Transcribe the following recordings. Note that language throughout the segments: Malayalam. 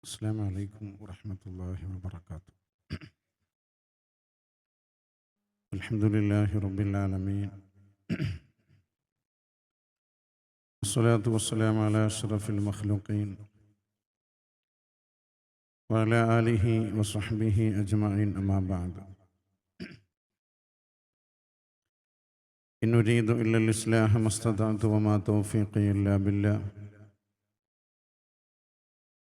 السلام عليكم ورحمة الله وبركاته. الحمد لله رب العالمين، والصلاة والسلام على أشرف المخلوقين وعلى آله وصحبه أجمعين، أما بعد. إن أريد إلا الإصلاح ما استطعت وما توفيقي إلا بالله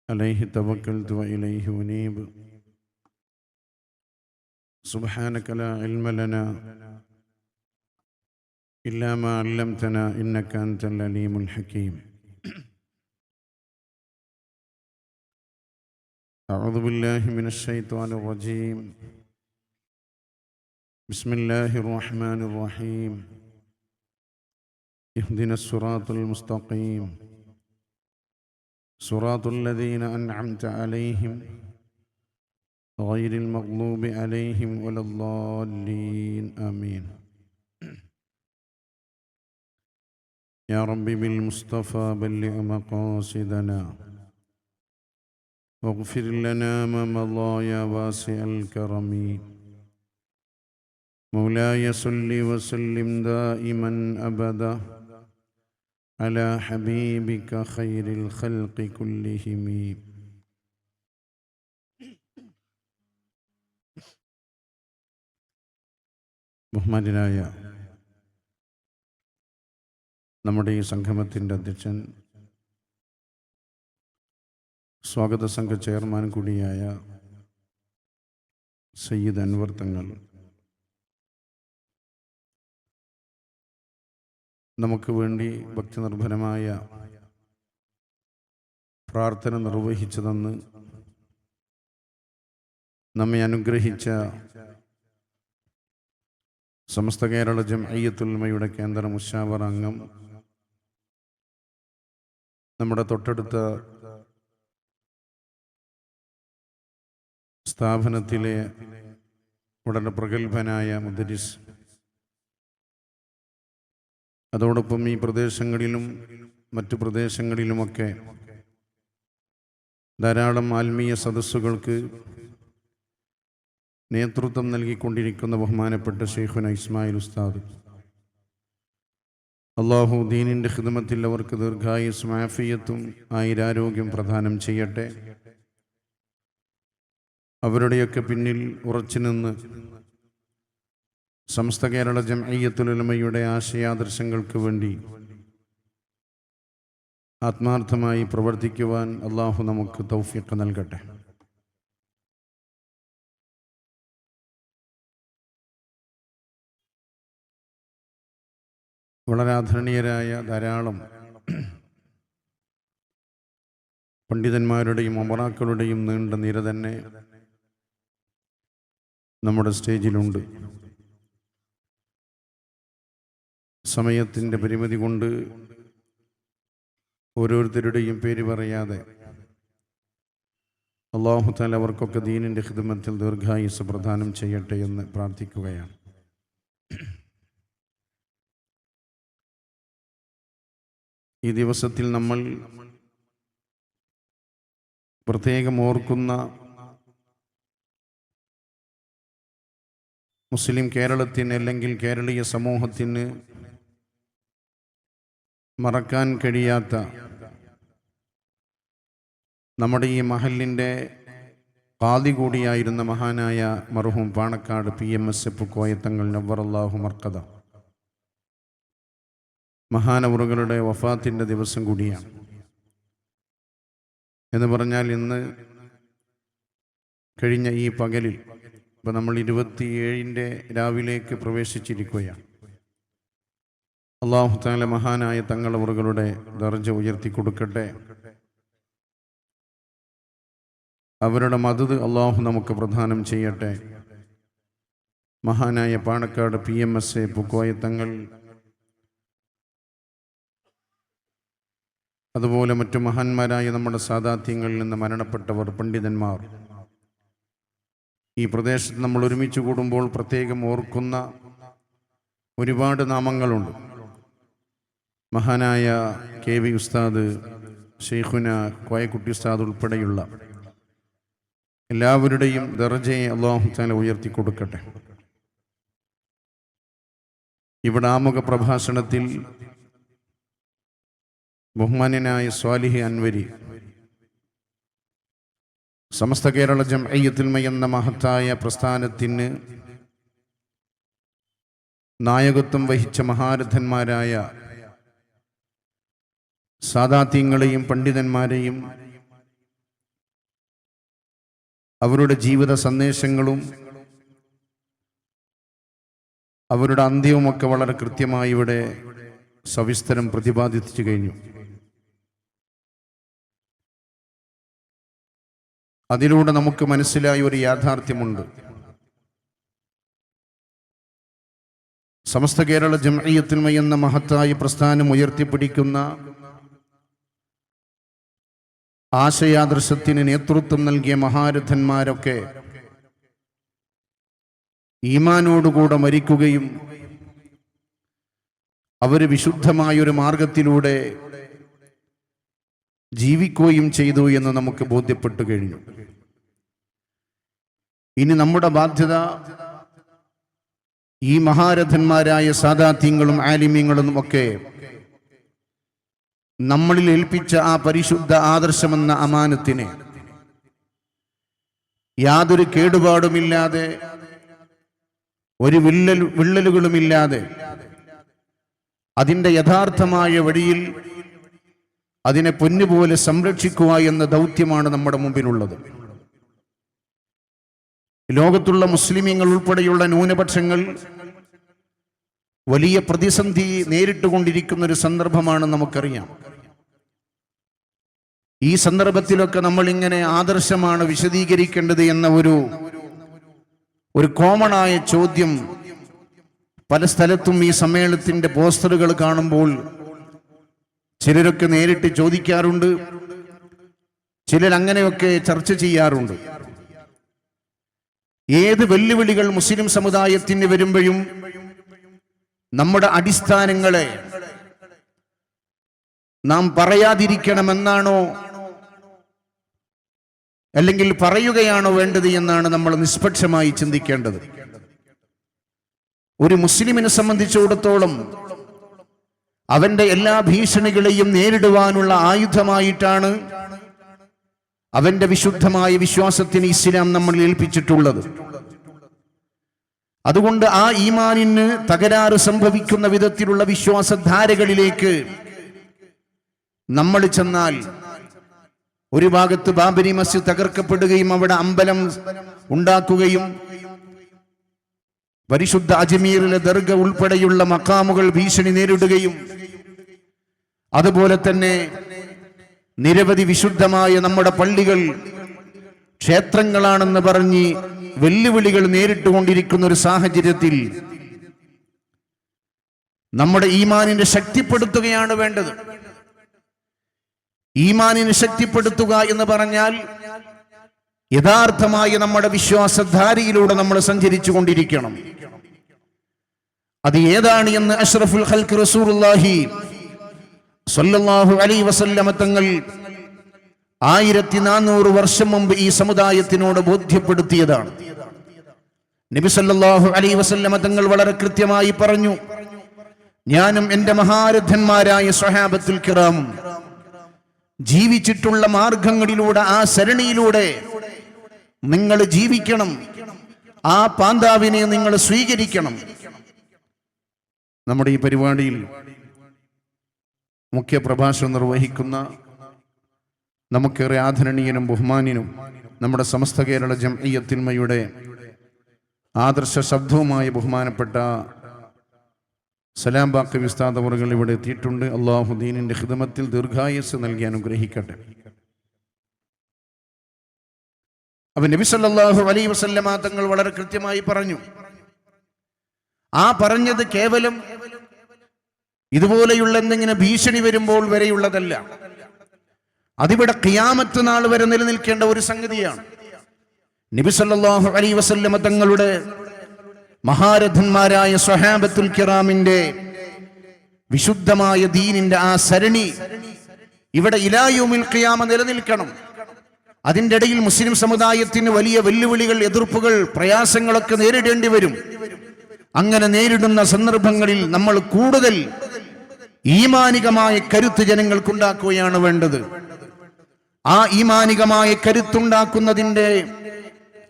عليه توكلت وإليه أنيب. سبحانك لا علم لنا إلا ما علمتنا إنك أنت العليم الحكيم. أعوذ بالله من الشيطان الرجيم. بسم الله الرحمن الرحيم. اهدنا الصراط المستقيم صراط الذين أنعمت عليهم غير المغضوب عليهم ولا الضالين، آمين. يا رب بالمصطفى بلغ مقاصدنا واغفر لنا ما مضى يا واسع الكرم. مولاي صل وسلم دائما أبدا على حبيبك خير الخلق كلهم. ബഹുമാന്യനായ നമ്മുടെ ഈ സംഗമത്തിൻ്റെ അധ്യക്ഷൻ, സ്വാഗത സംഘ ചെയർമാൻ കൂടിയായ സയ്യിദ് അൻവർ തങ്ങൾ, നമുക്ക് വേണ്ടി ഭക്തിനിർഭരമായ പ്രാർത്ഥന നിർവഹിച്ചതെന്ന് നമ്മെ അനുഗ്രഹിച്ച സമസ്ത കേരള ജംഇയ്യത്തുൽ ഉലമയുടെ കേന്ദ്ര മുശാവറ അംഗം, നമ്മുടെ തൊട്ടടുത്ത സ്ഥാപനത്തിലെ വളരെ പ്രഗത്ഭനായ മുദരിസ്, അതോടൊപ്പം ഈ പ്രദേശങ്ങളിലും മറ്റു പ്രദേശങ്ങളിലുമൊക്കെ ധാരാളം ആത്മീയ സദസ്സുകൾക്ക് നേതൃത്വം നൽകിക്കൊണ്ടിരിക്കുന്ന ബഹുമാനപ്പെട്ട ശൈഖുന ഇസ്മായിൽ ഉസ്താദ്, അള്ളാഹു ദീനിൻ്റെ ഖിദ്മത്തിൽ അവർക്ക് ദീർഘായുസ്സും ആഫിയത്തും ആയുരാരോഗ്യം പ്രദാനം ചെയ്യട്ടെ. അവരുടെയൊക്കെ പിന്നിൽ ഉറച്ചു നിന്ന് സമസ്ത കേരള ജംഇയ്യത്തുൽ ഉലമയുടെ ആശയാദർശങ്ങൾക്ക് വേണ്ടി ആത്മാർത്ഥമായി പ്രവർത്തിക്കുവാൻ അള്ളാഹു നമുക്ക് തൗഫീഖ് നൽകട്ടെ. വളരെ ആദരണീയരായ ധാരാളം പണ്ഡിതന്മാരുടെയും ഉമറാക്കളുടെയും നീണ്ട നിര തന്നെ നമ്മുടെ സ്റ്റേജിലുണ്ട്. സമയത്തിൻ്റെ പരിമിതി കൊണ്ട് ഓരോരുത്തരുടെയും പേര് പറയാതെ അല്ലാഹു തആല അവർക്കൊക്കെ ദീനിൻ്റെ ഖിദ്മത്തിൽ ദീർഘായുസ്സ് പ്രദാനം ചെയ്യട്ടെ എന്ന് പ്രാർത്ഥിക്കുകയാണ്. ഈ ദിവസത്തിൽ നമ്മൾ പ്രത്യേകം ഓർക്കുന്ന മുസ്ലിം കേരളത്തിന്, അല്ലെങ്കിൽ കേരളീയ സമൂഹത്തിന് മറക്കാൻ കഴിയാത്ത നമ്മുടെ ഈ മഹലിൻ്റെ ഖാദി കൂടിയായിരുന്ന മഹാനായ മർഹൂം പാണക്കാട് PMS കോയത്തങ്ങൾ നവ്വറല്ലാഹു മർക്കദ മഹാനവറുകളുടെ വഫാത്തിൻ്റെ ദിവസം കൂടിയാണ്. എന്ന് പറഞ്ഞാൽ ഇന്ന് കഴിഞ്ഞ ഈ പകലിൽ, ഇപ്പം നമ്മൾ 27 രാവിലേക്ക് പ്രവേശിച്ചിരിക്കുകയാണ്. അല്ലാഹു തആല മഹാനായ തങ്ങളവറുകളുടെ ദർജ ഉയർത്തി കൊടുക്കട്ടെ. അവരുടെ മദദ് അല്ലാഹു നമുക്ക് പ്രദാനം ചെയ്യട്ടെ. മഹാനായ പാണക്കാട് PMS കോയത്തങ്ങൾ, അതുപോലെ മറ്റു മഹാന്മാരായ നമ്മുടെ സാദാത്യങ്ങളിൽ നിന്ന് മരണപ്പെട്ടവർ, പണ്ഡിതന്മാർ, ഈ പ്രദേശത്ത് നമ്മൾ ഒരുമിച്ച് കൂടുമ്പോൾ പ്രത്യേകം ഓർക്കുന്ന ഒരുപാട് നാമങ്ങളുണ്ട്. മഹാനായ KV ഉസ്താദ്, ഷെയ്ഖുന കോയക്കുട്ടി ഉസ്താദ് ഉൾപ്പെടെയുള്ള എല്ലാവരുടെയും ദർജയെ അല്ലാഹു തആല ഉയർത്തി കൊടുക്കട്ടെ. ഇവിടെ ആമുഖ പ്രഭാഷണത്തിൽ ബഹുമാന്യനായ സ്വാലിഹ് അൻവരി സമസ്ത കേരള ജംഇയ്യത്തുൽ ഉലമ എന്ന മഹത്തായ പ്രസ്ഥാനത്തിന് നായകത്വം വഹിച്ച മഹാരഥന്മാരായ സാദാത്യങ്ങളെയും പണ്ഡിതന്മാരെയും അവരുടെ ജീവിത സന്ദേശങ്ങളും അവരുടെ അന്ത്യവുമൊക്കെ വളരെ കൃത്യമായി ഇവിടെ സവിസ്തരം പ്രതിപാദിച്ചു കഴിഞ്ഞു. അതിലൂടെ നമുക്ക് മനസ്സിലായ ഒരു യാഥാർത്ഥ്യമുണ്ട്. സമസ്ത കേരള ജംഇയ്യത്തുൽ ഉലമ എന്ന മഹത്തായ പ്രസ്ഥാനം ഉയർത്തിപ്പിടിക്കുന്ന ആശയാദർശത്തിന് നേതൃത്വം നൽകിയ മഹാരഥന്മാരൊക്കെ ഈമാനോടുകൂടെ മരിക്കുകയും അവർ വിശുദ്ധമായൊരു മാർഗത്തിലൂടെ ജീവിക്കുകയും ചെയ്തു എന്ന് നമുക്ക് ബോധ്യപ്പെട്ടു കഴിഞ്ഞു. ഇനി നമ്മുടെ ബാധ്യത ഈ മഹാരഥന്മാരായ സാദാത്യങ്ങളും ആലിമീങ്ങളും ഒക്കെ നമ്മളിൽ ഏൽപ്പിച്ച ആ പരിശുദ്ധ ആദർശമെന്ന അമാനത്തിനെ യാതൊരു കേടുപാടുമില്ലാതെ ഒരു വിള്ളലുകളുമില്ലാതെ അതിൻ്റെ യഥാർത്ഥമായ വഴിയിൽ അതിനെ പൊന്നുപോലെ സംരക്ഷിക്കുക എന്ന ദൗത്യമാണ് നമ്മുടെ മുമ്പിലുള്ളത്. ലോകത്തുള്ള മുസ്ലിമീങ്ങൾ ഉൾപ്പെടെയുള്ള ന്യൂനപക്ഷങ്ങൾ വലിയ പ്രതിസന്ധി നേരിട്ടുകൊണ്ടിരിക്കുന്ന ഒരു സന്ദർഭമാണ് നമുക്കറിയാം. ഈ സന്ദർഭത്തിലൊക്കെ നമ്മൾ ഇങ്ങനെ ആദർശമാണ് വിശദീകരിക്കേണ്ടത് എന്ന ഒരു കോമണായ ചോദ്യം പല സ്ഥലത്തും ഈ സമ്മേളനത്തിന്റെ പോസ്റ്ററുകൾ കാണുമ്പോൾ ചിലരൊക്കെ നേരിട്ട് ചോദിക്കാറുണ്ട്, ചിലരങ്ങനെയൊക്കെ ചർച്ച ചെയ്യാറുണ്ട്. ഏത് വെല്ലുവിളികൾ മുസ്ലിം സമുദായത്തിന് വരുമ്പോഴും നമ്മുടെ അടിസ്ഥാനങ്ങളെ നാം പറയാതിരിക്കണമെന്നാണോ അല്ലെങ്കിൽ പറയുകയാണോ വേണ്ടത് എന്നാണ് നമ്മൾ നിഷ്പക്ഷമായി ചിന്തിക്കേണ്ടത്. ഒരു മുസ്ലിമിനെ സംബന്ധിച്ചിടത്തോളം അവന്റെ എല്ലാ ഭീഷണികളെയും നേരിടുവാനുള്ള ആയുധമായിട്ടാണ് അവന്റെ വിശുദ്ധമായ വിശ്വാസത്തിന് ഇസ്ലാം നമ്മൾ ഏൽപ്പിച്ചിട്ടുള്ളത്. അതുകൊണ്ട് ആ ഈമാനിന് തകരാറ് സംഭവിക്കുന്ന വിധത്തിലുള്ള വിശ്വാസധാരകളിലേക്ക് നമ്മൾ ചെന്നാൽ, ഒരു ഭാഗത്ത് ബാബരി മസ്ജിദ് തകർക്കപ്പെടുകയും അവിടെ അമ്പലം ഉണ്ടാക്കുകയും പരിശുദ്ധ അജ്മീറിലെ ദർഗ ഉൾപ്പെടെയുള്ള മഖാമുകൾ ഭീഷണി നേരിടുകയും അതുപോലെ തന്നെ നിരവധി വിശുദ്ധമായ നമ്മുടെ പള്ളികൾ ക്ഷേത്രങ്ങളാണെന്ന് പറഞ്ഞ് വെല്ലുവിളികൾ നേരിട്ടുകൊണ്ടിരിക്കുന്ന ഒരു സാഹചര്യത്തിൽ നമ്മുടെ ഈമാനിനെ ശക്തിപ്പെടുത്തുകയാണ് വേണ്ടത്. ഈമാനിനെ ശക്തിപ്പെടുത്തുക എന്ന് പറഞ്ഞാൽ യഥാർത്ഥമായ നമ്മുടെ വിശ്വാസധാരയിലൂടെ നമ്മൾ സഞ്ചരിച്ചു കൊണ്ടിരിക്കണം. അത് ഏതാണ് എന്ന് അഷ്റഫുൽ ഖൽഖ് റസൂലുള്ളാഹി സ്വല്ലല്ലാഹു അലൈഹി വസല്ലമ തങ്ങൾ 1400 വർഷം മുമ്പ് ഈ സമുദായത്തിനോട് ബോധ്യപ്പെടുത്തിയതാണ്. നബി സല്ലല്ലാഹു അലൈഹി വസല്ലമ തങ്ങൾ വളരെ കൃത്യമായി പറഞ്ഞു, ഞാനും എൻ്റെ മഹാരഥന്മാരായ സ്വഹാബത്തുൽ കിറാമും ജീവിച്ചിട്ടുള്ള മാർഗങ്ങളിലൂടെ, ആ സരണിയിലൂടെ നിങ്ങൾ ജീവിക്കണം, ആ പാന്താവിനെ നിങ്ങൾ സ്വീകരിക്കണം. നമ്മുടെ ഈ പരിപാടിയിൽ മുഖ്യ പ്രഭാഷണം നിർവഹിക്കുന്ന നമുക്കേറെ ആദരണീയനും ബഹുമാന്യനും നമ്മുടെ സമസ്ത കേരള ജംഇയ്യത്തുൽ ഉലമയുടെ ആദർശ ശബ്ദവുമായി ബഹുമാനപ്പെട്ട സലാം ബാക്കി ഉസ്താദ് അവറുകൾ ഇവിടെ എത്തിയിട്ടുണ്ട്. അല്ലാഹു ദീനിന്റെ ഖിദ്മത്തിൽ ദീർഘായുസ്സ് നൽകി അനുഗ്രഹിക്കട്ടെ. അപ്പോൾ നബി സല്ലല്ലാഹു അലൈഹി വസല്ലമ തങ്ങൾ വളരെ കൃത്യമായി പറഞ്ഞു. ആ പറഞ്ഞത് കേവലം ഇതുപോലെയുള്ള എന്തെങ്കിലും ഭീഷണി വരുമ്പോൾ വരെയുള്ളതല്ല, അതിവിടെ ഖിയാമത്ത് നാൾ വരെ നിലനിൽക്കേണ്ട ഒരു സംഗതിയാണ്. നബി സല്ലല്ലാഹു അലൈഹി വസല്ലമ തങ്ങളുടെ മഹാരഥന്മാരായ സ്വഹാബത്തുൽ കിറാമിന്റെ വിശുദ്ധമായ ദീനിന്റെ ആ സരണി ഇവിടെ ഇലാ യൗമിൽ ഖിയാമ നിലനിൽക്കണം. അതിൻ്റെ ഇടയിൽ മുസ്ലിം സമുദായത്തിന് വലിയ വെല്ലുവിളികൾ, എതിർപ്പുകൾ, പ്രയാസങ്ങളൊക്കെ നേരിടേണ്ടി വരും. അങ്ങനെ നേരിടുന്ന സന്ദർഭങ്ങളിൽ നമ്മൾ കൂടുതൽ ഈമാനികമായ കരുത്ത് ജനങ്ങൾക്കുണ്ടാക്കുകയാണ് വേണ്ടത്. ആ ഈമാനികമായ കരുത്തുണ്ടാക്കുന്നതിൻ്റെ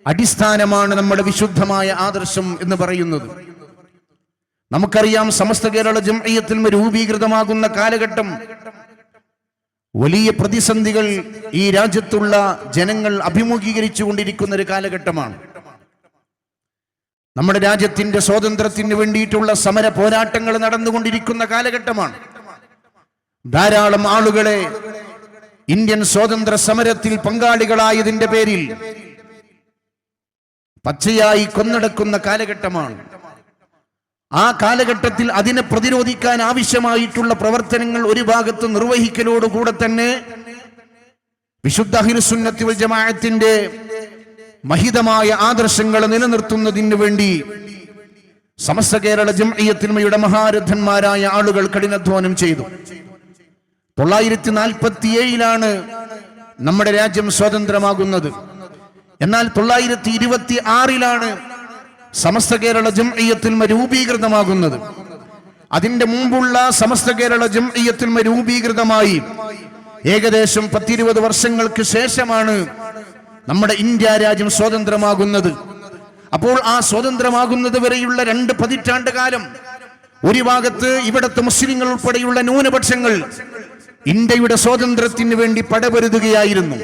അടിസ്ഥാനമാണ് നമ്മുടെ വിശുദ്ധമായ ആദർശം എന്ന് പറയുന്നത്. നമുക്കറിയാം, സമസ്ത കേരള ജംഇയ്യത്തുൽ ഉലമ രൂപീകൃതമാകുന്ന കാലഘട്ടം വലിയ പ്രതിസന്ധികൾ ഈ രാജ്യത്തുള്ള ജനങ്ങൾ അഭിമുഖീകരിച്ചു കൊണ്ടിരിക്കുന്ന ഒരു കാലഘട്ടമാണ്. നമ്മുടെ രാജ്യത്തിന്റെ സ്വാതന്ത്ര്യത്തിന് വേണ്ടിയിട്ടുള്ള സമര പോരാട്ടങ്ങൾ നടന്നുകൊണ്ടിരിക്കുന്ന കാലഘട്ടമാണ്. ധാരാളം ആളുകളെ ഇന്ത്യൻ സ്വാതന്ത്ര്യ സമരത്തിൽ പങ്കാളികളായതിന്റെ പേരിൽ പച്ചയായി കൊന്നടക്കുന്ന കാലഘട്ടമാണ്. ആ കാലഘട്ടത്തിൽ അതിനെ പ്രതിരോധിക്കാൻ ആവശ്യമായിട്ടുള്ള പ്രവർത്തനങ്ങൾ ഒരു ഭാഗത്ത് നിർവഹിക്കലോടുകൂടെ തന്നെ വിശുദ്ധ അഹ്ലുസുന്നത്തി വൽ ജമാഅത്തിന്റെ മഹിതമായ ആദർശങ്ങൾ നിലനിർത്തുന്നതിന് വേണ്ടി സമസ്ത കേരള ജംഇയ്യത്തുൽ ഉലമയുടെ മഹാരഥന്മാരായ ആളുകൾ കഠിനാധ്വാനം ചെയ്തു. 947 നമ്മുടെ രാജ്യം സ്വതന്ത്രമാകുന്നത്. എന്നാൽ 926 സമസ്ത കേരള ജംഇയ്യത്തുൽ ഉലമ രൂപീകൃതമാകുന്നത്. അതിന്റെ മുമ്പുള്ള സമസ്ത കേരള ജംഇയ്യത്തുൽ ഉലമ രൂപീകൃതമായി ഏകദേശം 10-20 വർഷങ്ങൾക്ക് ശേഷമാണ് നമ്മുടെ ഇന്ത്യ രാജ്യം സ്വതന്ത്രമാകുന്നത്. അപ്പോൾ ആ സ്വതന്ത്രമാകുന്നത് വരെയുള്ള 2 പതിറ്റാണ്ട് കാലം ഒരു ഭാഗത്ത് ഇവിടത്തെ മുസ്ലിങ്ങൾ ഉൾപ്പെടെയുള്ള ന്യൂനപക്ഷങ്ങൾ ഇന്ത്യയുടെ സ്വാതന്ത്ര്യത്തിന് വേണ്ടി പടപൊരുതുകയായിരുന്നു.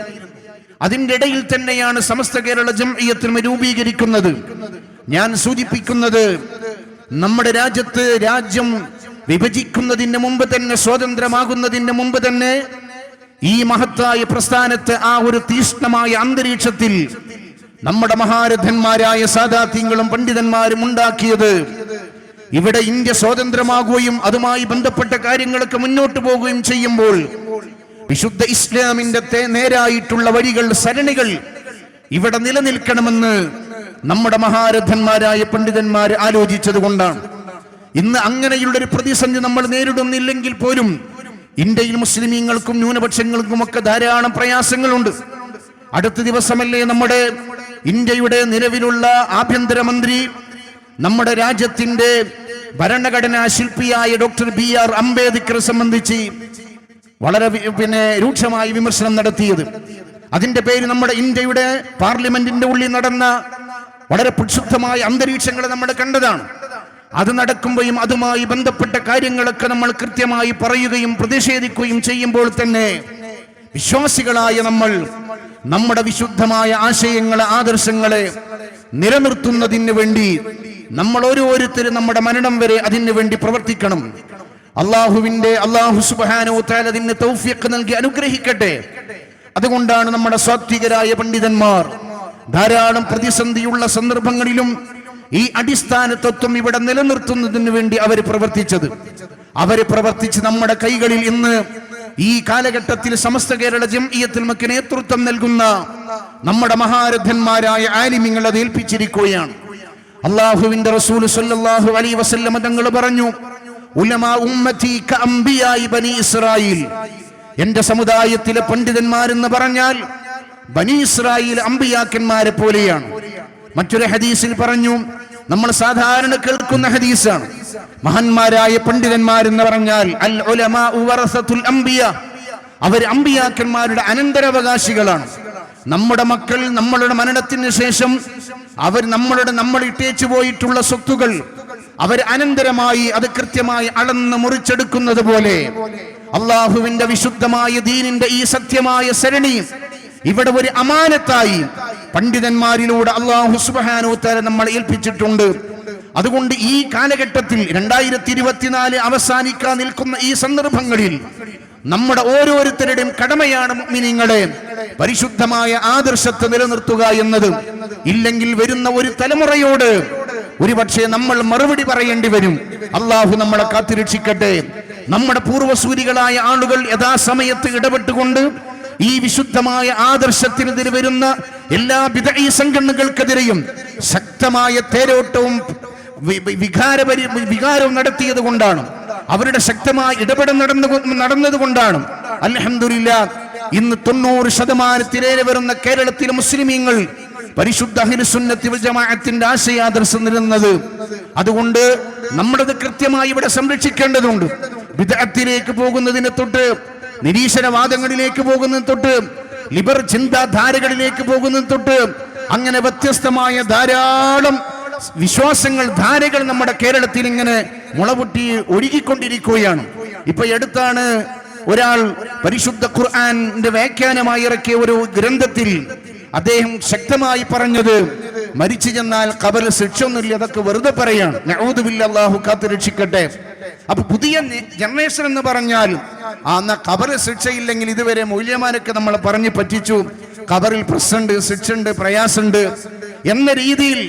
അതിന്റെ ഇടയിൽ തന്നെയാണ് സമസ്ത കേരള ജംഇയ്യത്തുൽ ഉലമ രൂപീകരിക്കുന്നത്. ഞാൻ സൂചിപ്പിക്കുന്നത്, നമ്മുടെ രാജ്യം വിഭജിക്കുന്നതിന് മുമ്പ് തന്നെ, സ്വാതന്ത്ര്യമാകുന്നതിന് മുമ്പ് തന്നെ ഈ മഹത്തായ പ്രസ്ഥാനത്തെ ആ ഒരു തീഷ്ണമായ അന്തരീക്ഷത്തിൽ നമ്മുടെ മഹാരഥന്മാരായ സാദാത്യങ്ങളും പണ്ഡിതന്മാരും ഉണ്ടാക്കിയത് ഇവിടെ ഇന്ത്യ സ്വാതന്ത്ര്യമാകുകയും അതുമായി ബന്ധപ്പെട്ട കാര്യങ്ങളൊക്കെ മുന്നോട്ട് പോവുകയും ചെയ്യുമ്പോൾ വിശുദ്ധ ഇസ്ലാമിന്റെ നേരായിട്ടുള്ള വഴികൾ, സരണികൾ ഇവിടെ നിലനിൽക്കണമെന്ന് നമ്മുടെ മഹാരഥന്മാരായ പണ്ഡിതന്മാർ ആലോചിച്ചത് കൊണ്ടാണ്. ഇന്ന് അങ്ങനെയുള്ളൊരു പ്രതിസന്ധി നമ്മൾ നേരിടുന്നില്ലെങ്കിൽ പോലും ഇന്ത്യയിൽ മുസ്ലിമീങ്ങൾക്കും ന്യൂനപക്ഷങ്ങൾക്കും ഒക്കെ ധാരാളം പ്രയാസങ്ങളുണ്ട്. അടുത്ത ദിവസമല്ലേ നമ്മുടെ ഇന്ത്യയുടെ നിലവിലുള്ള ആഭ്യന്തരമന്ത്രി നമ്മുടെ രാജ്യത്തിന്റെ ഭരണഘടനാ ശില്പിയായ ഡോക്ടർ BR അംബേദ്കറെ സംബന്ധിച്ച് വളരെ രൂക്ഷമായ വിമർശനം നടത്തിയത്. അതിന്റെ പേര് നമ്മുടെ ഇന്ത്യയുടെ പാർലമെന്റിന്റെ ഉള്ളിൽ നടന്ന വളരെ പ്രക്ഷുബ്ധമായ അന്തരീക്ഷങ്ങൾ നമ്മൾ കണ്ടതാണ്. അത് നടക്കുമ്പോഴും അതുമായി ബന്ധപ്പെട്ട കാര്യങ്ങളൊക്കെ നമ്മൾ കൃത്യമായി പറയുകയും പ്രതിഷേധിക്കുകയും ചെയ്യുമ്പോൾ തന്നെ വിശ്വാസികളായ നമ്മൾ നമ്മുടെ വിശുദ്ധമായ ആശയങ്ങളെ, ആദർശങ്ങളെ നിലനിർത്തുന്നതിന് വേണ്ടി നമ്മൾ ഓരോരുത്തരും നമ്മുടെ മരണം വരെ അതിനു വേണ്ടി പ്രവർത്തിക്കണം. അല്ലാഹു സുബ്ഹാനഹു വ തആല അതിന് തൗഫീഖ് നൽകി അനുഗ്രഹിക്കട്ടെ. അതുകൊണ്ടാണ് നമ്മുടെ സാത്വികരായ പണ്ഡിതന്മാർ ധാരാളം പ്രതിസന്ധിയുള്ള സന്ദർഭങ്ങളിലും ഈ അടിസ്ഥാന തത്വം ഇവിടെ നിലനിർത്തുന്നതിന് വേണ്ടി അവർ പ്രവർത്തിച്ച് നമ്മുടെ കൈകളിൽ ഇന്ന് ഈ കാലഘട്ടത്തിൽ സമസ്ത കേരള ജംഇയ്യത്തുൽ ഉലമക്ക് നേതൃത്വം നൽകുന്ന നമ്മുടെ മഹാരഥന്മാരായ ആലിമീങ്ങൾ അത് ഏൽപ്പിച്ചിരിക്കുകയാണ്. അല്ലാഹുവിന്റെ റസൂൽ സ്വല്ലല്ലാഹു അലൈഹി വസല്ലം തങ്ങൾ പറഞ്ഞു, ഉലമാ ഉമ്മത്തി കഅംബിയായി ബനി ഇസ്രായീൽ. എന്റെ സമുദായത്തിലെ പണ്ഡിതന്മാരെന്ന് പറഞ്ഞാൽ ബനി ഇസ്രായേൽ അമ്പിയാക്കന്മാരെ പോലെയാണ്. മറ്റൊരു ഹദീസിൽ പറഞ്ഞു, നമ്മൾ സാധാരണ കേൾക്കുന്ന ഹദീസാണ്, മഹാന്മാരായ പണ്ഡിതന്മാരെന്ന് പറഞ്ഞാൽ അൽ ഉലമാ വറസത്തുൽ അംബിയ, അവർ അമ്പിയാക്കന്മാരുടെ അനന്തരാവകാശികളാണ്. നമ്മുടെ മക്കൾ നമ്മളുടെ മരണത്തിന് ശേഷം നമ്മൾ ഇട്ടേച്ചു പോയിട്ടുള്ള സ്വത്തുകൾ അവർ അനന്തരമായി അത് കൃത്യമായി അളന്ന് മുറിച്ചെടുക്കുന്നത് പോലെ അള്ളാഹുവിന്റെ വിശുദ്ധമായ ദീനിന്റെ ഈ സത്യമായ സരണി ഇവിടെ ഒരു അമാനത്തായി പണ്ഡിതന്മാരിലൂടെ അല്ലാഹു സുബ്ഹാനഹു വ തആല നമ്മൾ ഏൽപ്പിച്ചിട്ടുണ്ട്. അതുകൊണ്ട് ഈ കാലഘട്ടത്തിൽ 2024 അവസാനിക്കാൻ നിൽക്കുന്ന ഈ സന്ദർഭങ്ങളിൽ നമ്മുടെ ഓരോരുത്തരുടെയും കടമയാണ് മുഅ്മിനീങ്ങളെ പരിശുദ്ധമായ ആദർശത്തെ നിലനിർത്തുക എന്നത്. ഇല്ലെങ്കിൽ വരുന്ന ഒരു തലമുറയോട് ഒരുപക്ഷെ നമ്മൾ മറുപടി പറയേണ്ടി വരും. അല്ലാഹു നമ്മളെ കാത്തുരക്ഷിക്കട്ടെ. നമ്മുടെ പൂർവ്വസൂരികളായ ആളുകൾ യഥാസമയത്ത് ഇടപെട്ടുകൊണ്ട് ഈ വിശുദ്ധമായ ആദർശത്തിനെതിരെ വരുന്ന എല്ലാ ബിദ്ഈ സംഘടനകൾക്കെതിരെയും ശക്തമായ തേരോട്ടവും വികാരവും നടത്തിയത് കൊണ്ടാണ്, അവരുടെ ശക്തമായ ഇടപെടൽ നടന്നതുകൊണ്ടാണ് അൽഹംദുലില്ലാഹ് ഇന്ന് 90% വരുന്ന കേരളത്തിലെ മുസ്ലിമീങ്ങൾ പരിശുദ്ധ അഹ്ലുസുന്നത്തി വൽ ജമാഅത്തിന്റെ ആശയാദർശം നിലനിന്നത്. അതുകൊണ്ട് നമ്മളത് കൃത്യമായി ഇവിടെ സംരക്ഷിക്കേണ്ടതുണ്ട്. ബിദ്അത്തിലേക്ക് പോകുന്നതിനെ തൊട്ട്, നിരീശ്വരവാദങ്ങളിലേക്ക് പോകുന്നതിന് തൊട്ട്, ലിബർ ചിന്താധാരകളിലേക്ക് പോകുന്നതിന് തൊട്ട്, അങ്ങനെ വ്യത്യസ്തമായ ധാരാളം വിശ്വാസങ്ങൾ, ധാരകൾ നമ്മുടെ കേരളത്തിൽ ഇങ്ങനെ മുളപൊട്ടി ഒഴുകിക്കൊണ്ടിരിക്കുകയാണ്. ഇപ്പൊ അടുത്താണ് ഒരാൾ പരിശുദ്ധ ഖുർആന്റെ വ്യാഖ്യാനമായി ഇറക്കിയ ഒരു ഗ്രന്ഥത്തിൽ അദ്ദേഹം ശക്തമായി പറഞ്ഞത്, മരിച്ചു ചെന്നാൽ ഖബറിൽ ശിക്ഷ ഒന്നുമില്ല, അതൊക്കെ വെറുതെ പറയാണ്. നഊദു ബില്ലാഹി, അല്ലാഹു കാത്തു രക്ഷിക്കട്ടെ. അപ്പൊ പുതിയ ജനറേഷൻ എന്ന് പറഞ്ഞാൽ ഖബറിൽ ശിക്ഷയില്ലെങ്കിൽ, ഇതുവരെ മൗലവിമാരൊക്കെ നമ്മളെ പറഞ്ഞു പറ്റിച്ചു, ഖബറിൽ പ്രശ്നമുണ്ട്, ശിക്ഷയുണ്ട്, പ്രയാസമുണ്ട് എന്ന രീതിയിൽ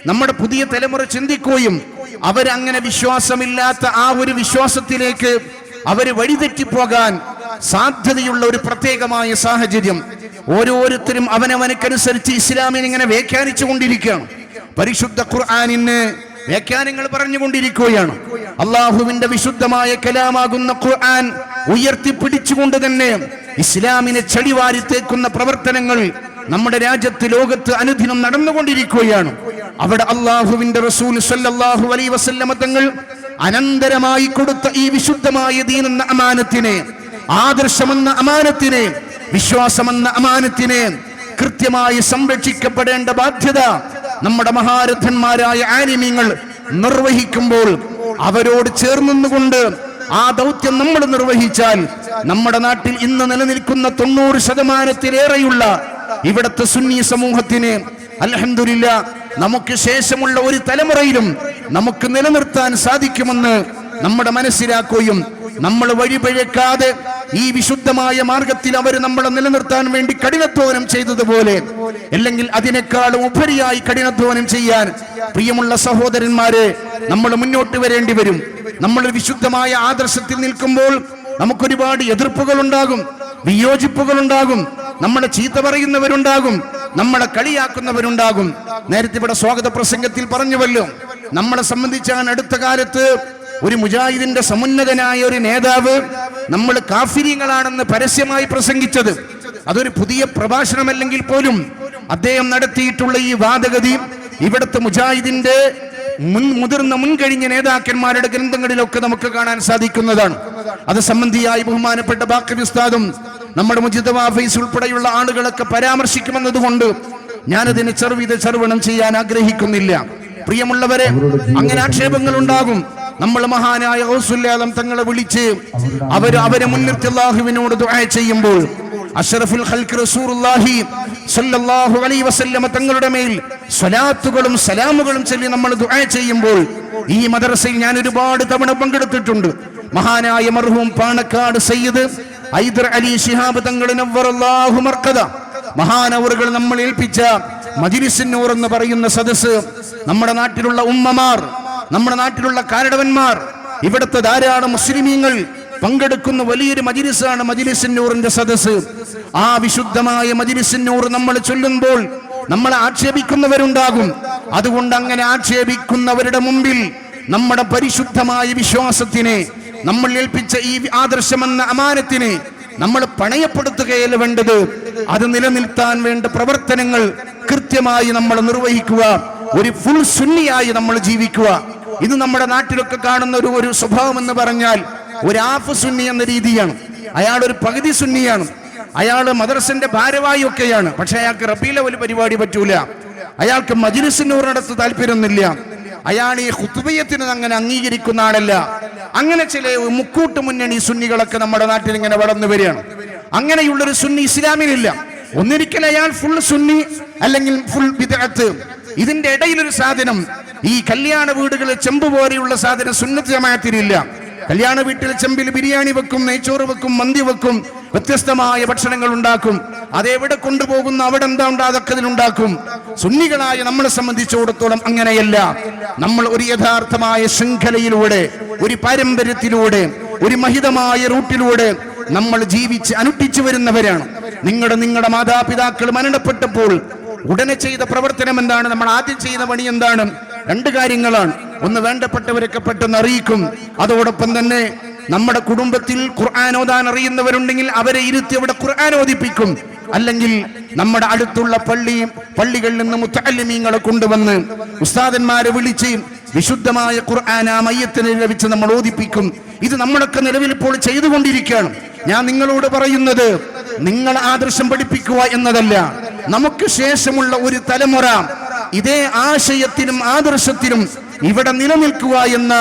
നമ്മുടെ പുതിയ തലമുറ ചിന്തിക്കുകയും അവരങ്ങനെ വിശ്വാസമില്ലാത്ത ആ ഒരു വിശ്വാസത്തിലേക്ക് അവര് വഴിതെറ്റിപ്പോകാൻ സാധ്യതയുള്ള ഒരു പ്രത്യേകമായ സാഹചര്യം ഓരോരുത്തരും അവനവനക്കനുസരിച്ച് ഇസ്ലാമിനെ ഇങ്ങനെ വ്യാഖ്യാനിച്ചു കൊണ്ടിരിക്കുകയാണ്. പരിശുദ്ധ ഖുർആനിന് വ്യാഖ്യാനങ്ങൾ പറഞ്ഞുകൊണ്ടിരിക്കുകയാണ്. അള്ളാഹുവിന്റെ വിശുദ്ധമായ കലാമാകുന്ന ഖുർആൻ ഉയർത്തിപ്പിടിച്ചുകൊണ്ട് തന്നെ ഇസ്ലാമിനെ ചെടിവാരിത്തേക്കുന്ന പ്രവർത്തനങ്ങൾ നമ്മുടെ രാജ്യത്ത്, ലോകത്ത് അനുദിനം നടന്നുകൊണ്ടിരിക്കുകയാണ്. അവിടെ അള്ളാഹുവിന്റെ റസൂൽ സല്ലല്ലാഹു അലൈഹി വസല്ലമ തങ്ങൾ അനന്തരമായി കൊടുത്ത ഈ വിശുദ്ധമായ ദീനെന്ന അമാനത്തിനെ, ആദർശമെന്ന അമാനത്തിനെ, വിശ്വാസമെന്ന അമാനത്തിനെ കൃത്യമായി സംരക്ഷിക്കപ്പെടേണ്ട ബാധ്യത നമ്മുടെ മഹാരഥന്മാരായ ആലിമീങ്ങൾ നിർവഹിക്കുമ്പോൾ അവരോട് ചേർന്നുകൊണ്ട് ആ ദൗത്യം നമ്മൾ നിർവഹിച്ചാൽ നമ്മുടെ നാട്ടിൽ ഇന്ന് നിലനിൽക്കുന്ന 90%-ലേറെയുള്ള ഇവിടത്തെ സുന്നി സമൂഹത്തിന് അൽഹംദുലില്ലാഹ് നമുക്ക് ശേഷമുള്ള ഒരു തലമുറയിലും നമുക്ക് നിലനിർത്താൻ സാധിക്കുമെന്ന് നമ്മുടെ മനസ്സിലാക്കുകയും നമ്മൾ വഴിപിഴക്കാതെ ഈ വിശുദ്ധമായ മാർഗത്തിൽ അവർ നമ്മളെ നിലനിർത്താൻ വേണ്ടി കഠിനാധ്വാനം ചെയ്തതുപോലെ, അല്ലെങ്കിൽ അതിനേക്കാളും ഉപരിയായി കഠിനാധ്വാനം ചെയ്യാൻ പ്രിയമുള്ള സഹോദരന്മാരെ നമ്മൾ മുന്നോട്ട് വരേണ്ടി വരും. നമ്മൾ വിശുദ്ധമായ ആദർശത്തിൽ നിൽക്കുമ്പോൾ നമുക്കൊരുപാട് എതിർപ്പുകൾ ഉണ്ടാകും, വിയോജിപ്പുകൾ ഉണ്ടാകും, നമ്മളെ ചീത്ത പറയുന്നവരുണ്ടാകും, നമ്മളെ കളിയാക്കുന്നവരുണ്ടാകും. നേരത്തെ ഇവിടെ സ്വാഗത പ്രസംഗത്തിൽ പറഞ്ഞുവല്ലോ, നമ്മളെ സംബന്ധിച്ചാണ് അടുത്ത കാലത്ത് ഒരു മുജാഹിദിന്റെ സമുന്നതനായ ഒരു നേതാവ് നമ്മൾ കാഫിരീങ്ങളാണെന്ന് പരസ്യമായി പ്രസംഗിച്ചത്. അതൊരു പുതിയ പ്രഭാഷണമല്ലെങ്കിൽ പോലും അദ്ദേഹം നടത്തിയിട്ടുള്ള ഈ വാദഗതി ഇവിടുത്തെ മുജാഹിദിന്റെ മുതിർന്ന മുൻകഴിഞ്ഞ നേതാക്കന്മാരുടെ ഗ്രന്ഥങ്ങളിലൊക്കെ നമുക്ക് കാണാൻ സാധിക്കുന്നതാണ്. അത് സംബന്ധിയായി ബഹുമാനപ്പെട്ട ബാക്കവി ഉസ്താദും നമ്മുടെ മുജിദ് ഫൈസ് ഉൾപ്പെടെയുള്ള ആളുകളൊക്കെ പരാമർശിക്കുമെന്നതുകൊണ്ട് ഞാനതിനെ ചെറുവണം ചെയ്യാൻ ആഗ്രഹിക്കുന്നില്ല. പ്രിയമുള്ളവരെ, അങ്ങനെ ആക്ഷേപങ്ങൾ ഉണ്ടാകും. നമ്മൾ മഹാനായ ഗൗസുൽ ആലം തങ്ങളെ വിളിച്ച് അവരെ മുൻനിർത്തി അല്ലാഹുവിനോട് ദുആ ചെയ്യുമ്പോൾ അഷ്റഫുൽ ഖൽഖ് റസൂലുള്ളാഹി സ്വല്ലല്ലാഹു അലൈഹി വസല്ലമ തങ്ങളുടെ മേൽ സ്വലാത്തുകളും സലാമുകളും ചൊല്ലി നമ്മൾ ദുആ ചെയ്യുമ്പോൾ, ഈ മദ്രസയിൽ ഞാൻ ഒരുപാട് തവണ പങ്കെടുത്തിട്ടുണ്ട്. മഹാനായ മർഹൂം പാണക്കാട് സയ്യിദ് ഹൈദർ അലി ശിഹാബ് തങ്ങൾ നവ്വറല്ലാഹു മർഖദ മഹാനവറുകൾ നമ്മൾ ഏൽപ്പിച്ച മജ്ലിസുൻ നൂർ എന്ന് പറയുന്ന സദസ്സ്, നമ്മുടെ നാട്ടിലുള്ള ഉമ്മമാർ, നമ്മുടെ നാട്ടിലുള്ള കാരണവന്മാർ, ഇവിടുത്തെ ധാരാളം മുസ്ലിമീങ്ങൾ പങ്കെടുക്കുന്ന വലിയൊരു മജ്ലിസാണ് മജ്ലിസുൻ നൂറിന്റെ സദസ്സ്. ആ വിശുദ്ധമായ മജ്ലിസുൻ നൂർ നമ്മൾ ചൊല്ലുമ്പോൾ നമ്മളെ ആക്ഷേപിക്കുന്നവരുണ്ടാകും. അതുകൊണ്ട് അങ്ങനെ ആക്ഷേപിക്കുന്നവരുടെ മുമ്പിൽ നമ്മുടെ പരിശുദ്ധമായ വിശ്വാസത്തിനെ, നമ്മൾ ഏൽപ്പിച്ച ഈ ആദർശമെന്ന അമാനത്തിനെ നമ്മൾ പണയപ്പെടുത്തുകയല്ല വേണ്ടത്. അത് നിലനിർത്താൻ വേണ്ട പ്രവർത്തനങ്ങൾ കൃത്യമായി നമ്മൾ നിർവഹിക്കുക, ഒരു ഫുൾ സുന്നിയായി നമ്മൾ ജീവിക്കുക. ഇത് നമ്മുടെ നാട്ടിലൊക്കെ കാണുന്ന ഒരു സ്വഭാവം എന്ന് പറഞ്ഞാൽ ഒരു ഹാഫ് സുന്നി എന്ന രീതിയാണ്. അയാൾ ഒരു പകുതി സുന്നിയാണ്, അയാൾ മദ്രസന്റെ ഭാരവാഹി ഒക്കെയാണ്, പക്ഷെ അയാൾക്ക് റബീഉൽ അവ്വൽ പരിപാടി പറ്റൂല, അയാൾക്ക് മജ്ലിസുൻ നൂർ നടത്ത താല്പര്യമൊന്നുമില്ല, അയാൾ ഈ ഖുത്ബിയത്തിന് അങ്ങനെ അംഗീകരിക്കുന്ന ആളല്ല. അങ്ങനെ ചില മുക്കൂട്ട് മുന്നണി സുന്നികളൊക്കെ നമ്മുടെ നാട്ടിൽ ഇങ്ങനെ വളർന്നു വരികയാണ്. അങ്ങനെയുള്ളൊരു സുന്നി ഇസ്ലാമിലില്ല. ഒന്നിരിക്കൽ അയാൾ ഫുൾ സുന്നി അല്ലെങ്കിൽ ഫുൾ ബിദ്അത്ത്. ഇതിന്റെ ഇടയിലൊരു സാധനം, ഈ കല്യാണ വീടുകളിൽ ചെമ്പ് പോലെയുള്ള സാധനം സുന്നത്ത് ജമാഅത്തിനില്ല. കല്യാണ വീട്ടിൽ ചെമ്പിൽ ബിരിയാണി വെക്കും, നെയ്ച്ചോറ് വെക്കും, മന്തി വെക്കും, വ്യത്യസ്തമായ ഭക്ഷണങ്ങൾ ഉണ്ടാക്കും. അതെവിടെ കൊണ്ടുപോകുന്ന അവിടെ എന്താ ഉണ്ട് അതൊക്കെ ഇതിലുണ്ടാക്കും. സുന്നികളായ നമ്മളെ സംബന്ധിച്ചിടത്തോളം അങ്ങനെയല്ല. നമ്മൾ ഒരു യഥാർത്ഥമായ ശൃംഖലയിലൂടെ, ഒരു പാരമ്പര്യത്തിലൂടെ, ഒരു മഹിതമായ റൂട്ടിലൂടെ നമ്മൾ ജീവിച്ച് അനുഷ്ഠിച്ചു വരുന്നവരാണ്. നിങ്ങളുടെ മാതാപിതാക്കൾ മരണപ്പെട്ടപ്പോൾ ഉടനെ ചെയ്ത പ്രവർത്തനം എന്താണ്? നമ്മൾ ആദ്യം ചെയ്ത പണി എന്താണ്? രണ്ട് കാര്യങ്ങളാണ്. ഒന്ന്, വേണ്ടപ്പെട്ടവരൊക്കെ പെട്ടെന്ന് അറിയിക്കും. അതോടൊപ്പം തന്നെ നമ്മുടെ കുടുംബത്തിൽ ഖുർആൻ ഓതാൻ അറിയുന്നവരുണ്ടെങ്കിൽ അവരെ ഇരുത്തി അവിടെ ഖുർആൻ ഓതിപ്പിക്കും. അല്ലെങ്കിൽ നമ്മുടെ അടുത്തുള്ള പള്ളികളിൽ നിന്ന് മുത്തഅല്ലിമീങ്ങളെ കൊണ്ടുവന്ന് ഉസ്താദന്മാരെ വിളിച്ച് വിശുദ്ധമായ ഖുർആൻ ആ മയ്യത്തിനെ ലഭിച്ച് നമ്മൾ ഓതിപ്പിക്കും. ഇത് നമ്മളൊക്കെ നിലവിൽ ഇപ്പോൾ ചെയ്തുകൊണ്ടിരിക്കുകയാണ്. ഞാൻ നിങ്ങളോട് പറയുന്നത് നിങ്ങൾ ആദർശം പഠിപ്പിക്കുക എന്നതല്ല, നമുക്ക് ശേഷമുള്ള ഒരു തലമുറ ഇതേ ആശയത്തിനും ആദർശത്തിനും ഇവിടെ നിലനിൽക്കുക എന്ന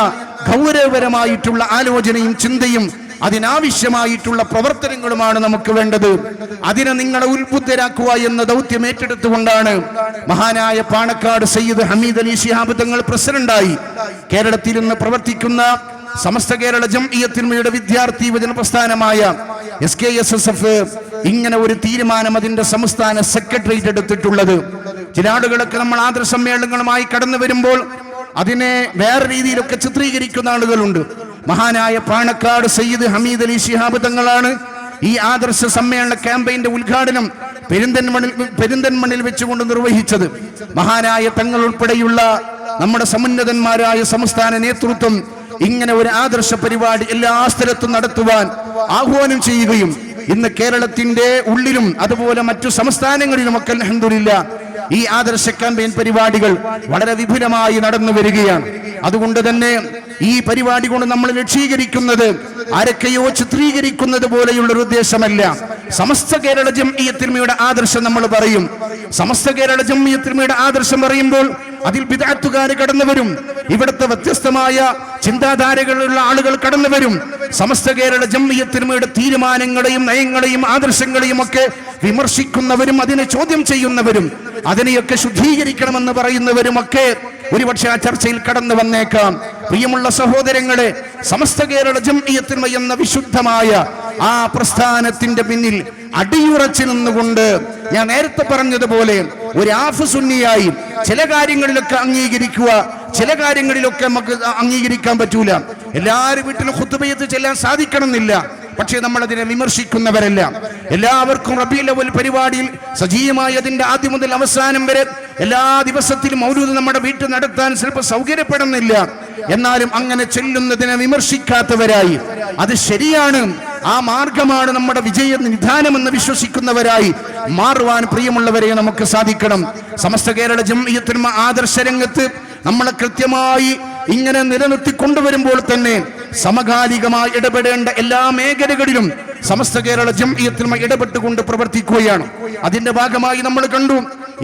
ഗൗരവപരമായിട്ടുള്ള ആലോചനയും ചിന്തയും അതിനാവശ്യമായിട്ടുള്ള പ്രവർത്തനങ്ങളുമാണ് നമുക്ക് വേണ്ടത്. അതിനെ നിങ്ങളെ ഉത്ബുദ്ധരാക്കുക എന്ന ദൗത്യം ഏറ്റെടുത്തുകൊണ്ടാണ് മഹാനായ പാണക്കാട് സയ്യിദ് ഹമീദ് അലി ശിഹാബ് തങ്ങൾ പ്രസിഡന്റായി കേരളത്തിൽ നിന്ന് പ്രവർത്തിക്കുന്ന സമസ്ത കേരള ജംഇയ്യത്തുൽമയുടെ വിദ്യാർത്ഥി യുവജന പ്രസ്ഥാനമായ SKSSF ഇങ്ങനെ ഒരു തീരുമാനം അതിന്റെ സംസ്ഥാന സെക്രട്ടേറിയറ്റ് എടുത്തിട്ടുള്ളത്. ചില ആളുകളൊക്കെ നമ്മൾ ആദർശ സമ്മേളനങ്ങളുമായി കടന്നു വരുമ്പോൾ അതിനെ വേറെ രീതിയിലൊക്കെ ചിത്രീകരിക്കുന്ന ആളുകളുണ്ട്. മഹാനായ പാണക്കാട് സയ്യിദ് ഹമീദ് അലി ശിഹാബ് തങ്ങളാണ് ഈ ആദർശ സമ്മേളന ക്യാമ്പയിന്റെ ഉദ്ഘാടനം പെരിന്തൽമണ്ണിൽ വെച്ചുകൊണ്ട് നിർവഹിച്ചത്. മഹാനായ തങ്ങൾ ഉൾപ്പെടെയുള്ള നമ്മുടെ സമുന്നതന്മാരായ സംസ്ഥാന നേതൃത്വം ഇങ്ങനെ ഒരു ആദർശ പരിപാടി എല്ലാ സ്ഥലത്തും നടത്തുവാൻ ആഹ്വാനം ചെയ്യുകയും ഇന്ന് കേരളത്തിന്റെ ഉള്ളിലും അതുപോലെ മറ്റു സംസ്ഥാനങ്ങളിലുമൊക്കെ അൽഹംദുലില്ലാ ഈ ആദർശ ക്യാമ്പയിൻ പരിപാടികൾ വളരെ വിപുലമായി നടന്നു വരികയാണ്. അതുകൊണ്ട് തന്നെ ഈ പരിപാടി കൊണ്ട് നമ്മൾ ലക്ഷ്യീകരിക്കുന്നത് ആരൊക്കെയോ ചിത്രീകരിക്കുന്നത് പോലെയുള്ള ഒരു ഉദ്ദേശമല്ല. സമസ്ത കേരള ജംഇയ്യത്തുൽമയുടെ ആദർശം നമ്മൾ പറയും. സമസ്ത കേരള ജംഇയ്യത്തുൽമയുടെ ആദർശം പറയുമ്പോൾ അതിൽ ബിദ്അത്തുകാർ കടന്നു വരും, ഇവിടുത്തെ വ്യത്യസ്തമായ ചിന്താധാരകളുള്ള ആളുകൾ കടന്നു വരും. സമസ്ത കേരള ജംഇയ്യത്തുൽമയുടെ തീരുമാനങ്ങളെയും നയങ്ങളെയും ആദർശങ്ങളെയും ഒക്കെ വിമർശിക്കുന്നവരും അതിനെ ചോദ്യം ചെയ്യുന്നവരും അതിനെയൊക്കെ ശുദ്ധീകരിക്കണമെന്ന് പറയുന്നവരുമൊക്കെ ഒരുപക്ഷെ ആ ചർച്ചയിൽ കടന്നു വന്നേക്കാം. പ്രിയമുള്ള സഹോദരങ്ങളെ, സമസ്ത കേരള ജംഇയ്യത്തുൽമ എന്ന വിശുദ്ധമായ ആ പ്രസ്ഥാനത്തിന്റെ പിന്നിൽ അടിയുറച്ചു നിന്നുകൊണ്ട് ഞാൻ നേരത്തെ പറഞ്ഞതുപോലെ ഒരു ആഫ് സുന്നിയായി ചില കാര്യങ്ങളിലൊക്കെ അംഗീകരിക്കുക, ചില കാര്യങ്ങളിലൊക്കെ നമുക്ക് അംഗീകരിക്കാൻ പറ്റൂല. എല്ലാവരും വീട്ടിലും ഖുത്ബയത്ത് ചെല്ലാൻ സാധിക്കണമെന്നില്ല, പക്ഷേ നമ്മൾ അതിനെ വിമർശിക്കുന്നവരല്ല. എല്ലാവർക്കും റബീഉൽ അവ്വൽ പരിപാടിയിൽ സജീവമായി അതിന്റെ ആദ്യം മുതൽ അവസാനം വരെ എല്ലാ ദിവസത്തിലും മൗലൂദ് നമ്മുടെ വീട്ടിൽ നടത്താൻ ചിലപ്പോൾ സൗകര്യപ്പെടുന്നില്ല. എന്നാലും അങ്ങനെ ചെല്ലുന്നതിനെ വിമർശിക്കാത്തവരായി, അത് ശരിയാണ്, ആ മാർഗമാണ് നമ്മുടെ വിജയ നിധാനമെന്ന് വിശ്വസിക്കുന്നവരായി മാറുവാൻ പ്രിയമുള്ളവരെ നമുക്ക് സാധിക്കണം. സമസ്ത കേരള ജംഇയ്യത്തുൽമ ആദർശ രംഗത്ത് നമ്മളെ കൃത്യമായി ഇങ്ങനെ നിലനിർത്തി കൊണ്ടുവരുമ്പോൾ തന്നെ സമകാലികമായി ഇടപെടേണ്ട എല്ലാ മേഖലകളിലും സമസ്ത കേരള ജംഇയ്യത്തുൽമ ഇടപെട്ടുകൊണ്ട് പ്രവർത്തിക്കുകയാണ്. അതിന്റെ ഭാഗമായി നമ്മൾ കണ്ടു,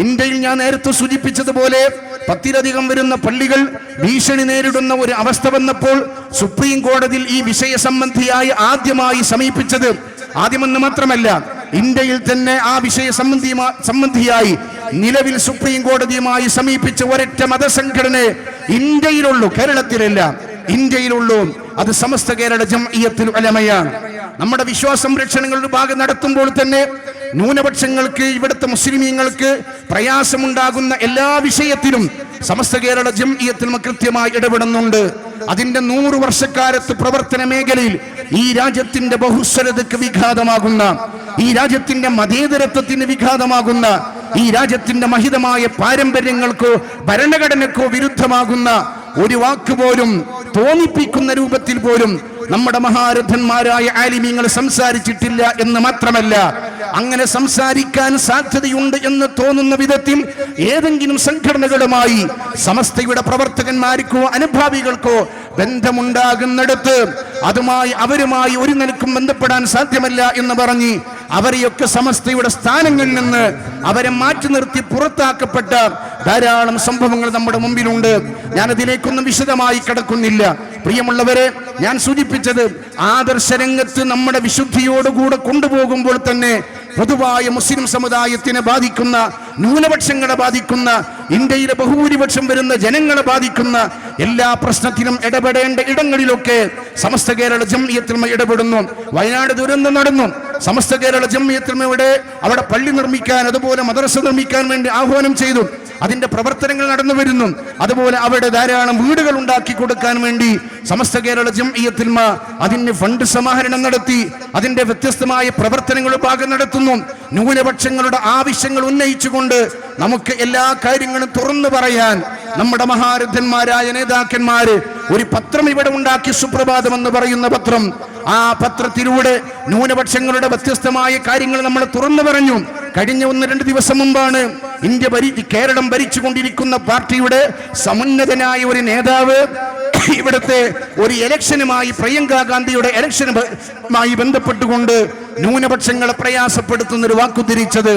ഇന്ത്യയിൽ ഞാൻ നേരത്തെ സൂചിപ്പിച്ചതുപോലെ 10-ലധികം വരുന്ന പള്ളികൾ ഭീഷണി നേരിടുന്ന ഒരു അവസ്ഥ വന്നപ്പോൾ സുപ്രീം കോടതിയിൽ ഈ വിഷയ സംബന്ധിയായി ആദ്യമായി സമീപിച്ചത്, ആദ്യമെന്ന് മാത്രമല്ല ഇന്ത്യയിൽ തന്നെ ആ വിഷയ സംബന്ധിയായി നിലവിൽ സുപ്രീം കോടതിയുമായി സമീപിച്ച ഒരൊറ്റ മതസംഘടന ഇന്ത്യയിലുള്ളൂ, കേരളത്തിലല്ല, ഇന്ത്യയിലുള്ളൂ. അത് സമസ്ത കേരള ജംഇയ്യത്തുൽ ഉലമയാണ്. നമ്മുടെ വിശ്വാസ സംരക്ഷണങ്ങളുടെ ഭാഗം നടത്തുമ്പോൾ തന്നെ ന്യൂനപക്ഷങ്ങൾക്ക്, ഇവിടുത്തെ മുസ്ലിമീങ്ങൾക്ക് പ്രയാസമുണ്ടാകുന്ന എല്ലാ വിഷയത്തിലും സമസ്ത കേരള ജംഇയ്യത്തുൽമ കൃത്യമായി ഇടപെടുന്നുണ്ട്. അതിന്റെ 100 വർഷക്കാലത്ത് പ്രവർത്തന മേഖലയിൽ ഈ രാജ്യത്തിന്റെ ബഹുസ്വരതയ്ക്ക് വിഘാതമാകുന്ന, ഈ രാജ്യത്തിന്റെ മതേതരത്വത്തിന് വിഘാതമാകുന്ന, ഈ രാജ്യത്തിന്റെ മഹിതമായ പാരമ്പര്യങ്ങൾക്കോ ഭരണഘടനക്കോ വിരുദ്ധമാകുന്ന ഒരു വാക്ക് പോലും തോന്നിപ്പിക്കുന്ന രൂപത്തിൽ പോലും നമ്മുടെ മഹാരഥന്മാരായ ആലിമീങ്ങൾ സംസാരിച്ചിട്ടില്ല എന്ന് മാത്രമല്ല, അങ്ങനെ സംസാരിക്കാൻ സാധ്യതയുണ്ട് എന്ന് തോന്നുന്ന വിധത്തിൽ ഏതെങ്കിലും സംഘടനകളുമായി സമസ്തയുടെ പ്രവർത്തകന്മാർക്കോ അനുഭാവികൾക്കോ ബന്ധമുണ്ടാകുന്നിടത്ത് അവരുമായി ഒരു നിലക്കും ബന്ധപ്പെടാൻ സാധ്യമല്ല എന്ന് പറഞ്ഞ് അവരെയൊക്കെ സമസ്തയുടെ സ്ഥാനങ്ങളിൽ നിന്ന് അവരെ മാറ്റി നിർത്തി പുറത്താക്കപ്പെട്ട ധാരാളം സംഭവങ്ങൾ നമ്മുടെ മുമ്പിലുണ്ട്. ഞാൻ അതിലേക്കൊന്നും വിശദമായി കടക്കുന്നില്ല. പ്രിയമുള്ളവരെ, ഞാൻ സൂചിപ്പിച്ചത് ആദർശരംഗത്ത് നമ്മുടെ വിശുദ്ധിയോടുകൂടെ കൊണ്ടുപോകുമ്പോൾ തന്നെ പൊതുവായ മുസ്ലിം സമുദായത്തിനെ ബാധിക്കുന്ന, ന്യൂനപക്ഷങ്ങളെ ബാധിക്കുന്ന, ഇന്ത്യയിലെ ബഹുഭൂരിപക്ഷം വരുന്ന ജനങ്ങളെ ബാധിക്കുന്ന എല്ലാ പ്രശ്നത്തിനും ഇടപെടേണ്ട ഇടങ്ങളിലൊക്കെ സമസ്ത കേരള ജംഇയ്യത്തുൽമ ഇടപെടുന്നു. വയനാട് ദുരന്തം നടന്നു, സമസ്ത കേരള ജംഇയ്യത്തുൽമയുടെ അവിടെ പള്ളി നിർമ്മിക്കാൻ, അതുപോലെ മദ്രസ നിർമ്മിക്കാൻ വേണ്ടി ആഹ്വാനം ചെയ്തു. അതിന്റെ പ്രവർത്തനങ്ങൾ നടന്നു വരുന്നു. അതുപോലെ അവിടെ ധാരാളം വീടുകൾ ഉണ്ടാക്കി കൊടുക്കാൻ വേണ്ടി സമസ്ത കേരള ജംഇയ്യത്തുൽമ അതിന് ഫണ്ട് സമാഹരണം നടത്തി അതിന്റെ വ്യത്യസ്തമായ പ്രവർത്തനങ്ങൾ ഭാഗം നടത്തുന്നു. ന്യൂനപക്ഷങ്ങളുടെ ആവശ്യങ്ങൾ ഉന്നയിച്ചുകൊണ്ട് നമുക്ക് എല്ലാ കാര്യങ്ങളും തുറന്നു പറയാൻ നമ്മുടെ മഹാരഥന്മാരായ നേതാക്കന്മാര് ഒരു പത്രം ഇവിടെ ഉണ്ടാക്കി, സുപ്രഭാതം എന്ന് പറയുന്ന പത്രം. ആ പത്രത്തിലൂടെ ന്യൂനപക്ഷങ്ങളുടെ വ്യത്യസ്തമായ കാര്യങ്ങൾ നമ്മൾ തുറന്നു പറഞ്ഞു. കഴിഞ്ഞ 1-2 ദിവസം മുമ്പാണ് കേരളം ഭരിച്ചുകൊണ്ടിരിക്കുന്ന പാർട്ടിയുടെ സമുന്നതനായ ഒരു നേതാവ് ഇവിടുത്തെ ഒരു ഇലക്ഷനുമായി, പ്രിയങ്ക ഗാന്ധിയുടെ ഇലക്ഷനുമായി ബന്ധപ്പെട്ടുകൊണ്ട് ന്യൂനപക്ഷങ്ങളെ പ്രയാസപ്പെടുത്തുന്ന ഒരു വാക്കുതിരിച്ചത്.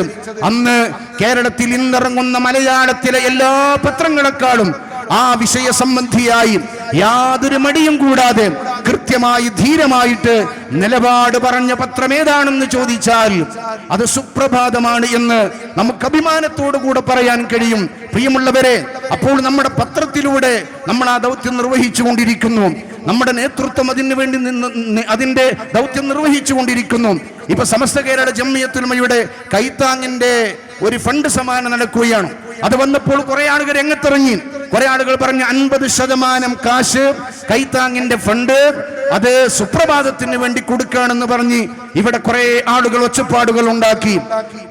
അന്ന് കേരളത്തിൽ ഇന്നിറങ്ങുന്ന മലയാളത്തിലെ എല്ലാ പത്രങ്ങളെക്കാളും ആ വിഷയ സംബന്ധിയായി യാതൊരു മടിയും കൂടാതെ കൃത്യമായി ധീരമായിട്ട് നിലപാട് പറഞ്ഞ പത്രം ഏതാണെന്ന് ചോദിച്ചാൽ അത് സുപ്രഭാതമാണ് എന്ന് നമുക്ക് അഭിമാനത്തോടു കൂടെ പറയാൻ കഴിയും. പ്രിയമുള്ളവരെ, അപ്പോൾ നമ്മുടെ പത്രത്തിലൂടെ നമ്മൾ ആ ദൗത്യം നിർവഹിച്ചു കൊണ്ടിരിക്കുന്നു. നമ്മുടെ നേതൃത്വം അതിന്റെ ദൗത്യം നിർവഹിച്ചു കൊണ്ടിരിക്കുന്നു. ഇപ്പൊ സമസ്ത കേരള ജംഇയ്യത്തുൽ ഉലമയുടെ കൈത്താങ്ങിന്റെ ഒരു ഫണ്ട് സമാഹരണം നടക്കുകയാണ്. അത് വന്നപ്പോൾ കുറെ ആളുകൾ രംഗത്തിറങ്ങി. കുറെ ആളുകൾ പറഞ്ഞു 50% കാശ് കൈത്താങ്ങിന്റെ ഫണ്ട് അത് സുപ്രഭാതത്തിന് വേണ്ടി കൊടുക്കുകയാണെന്ന് പറഞ്ഞ് ഇവിടെ കുറെ ആളുകൾ ഒച്ചപ്പാടുകൾ ഉണ്ടാക്കി.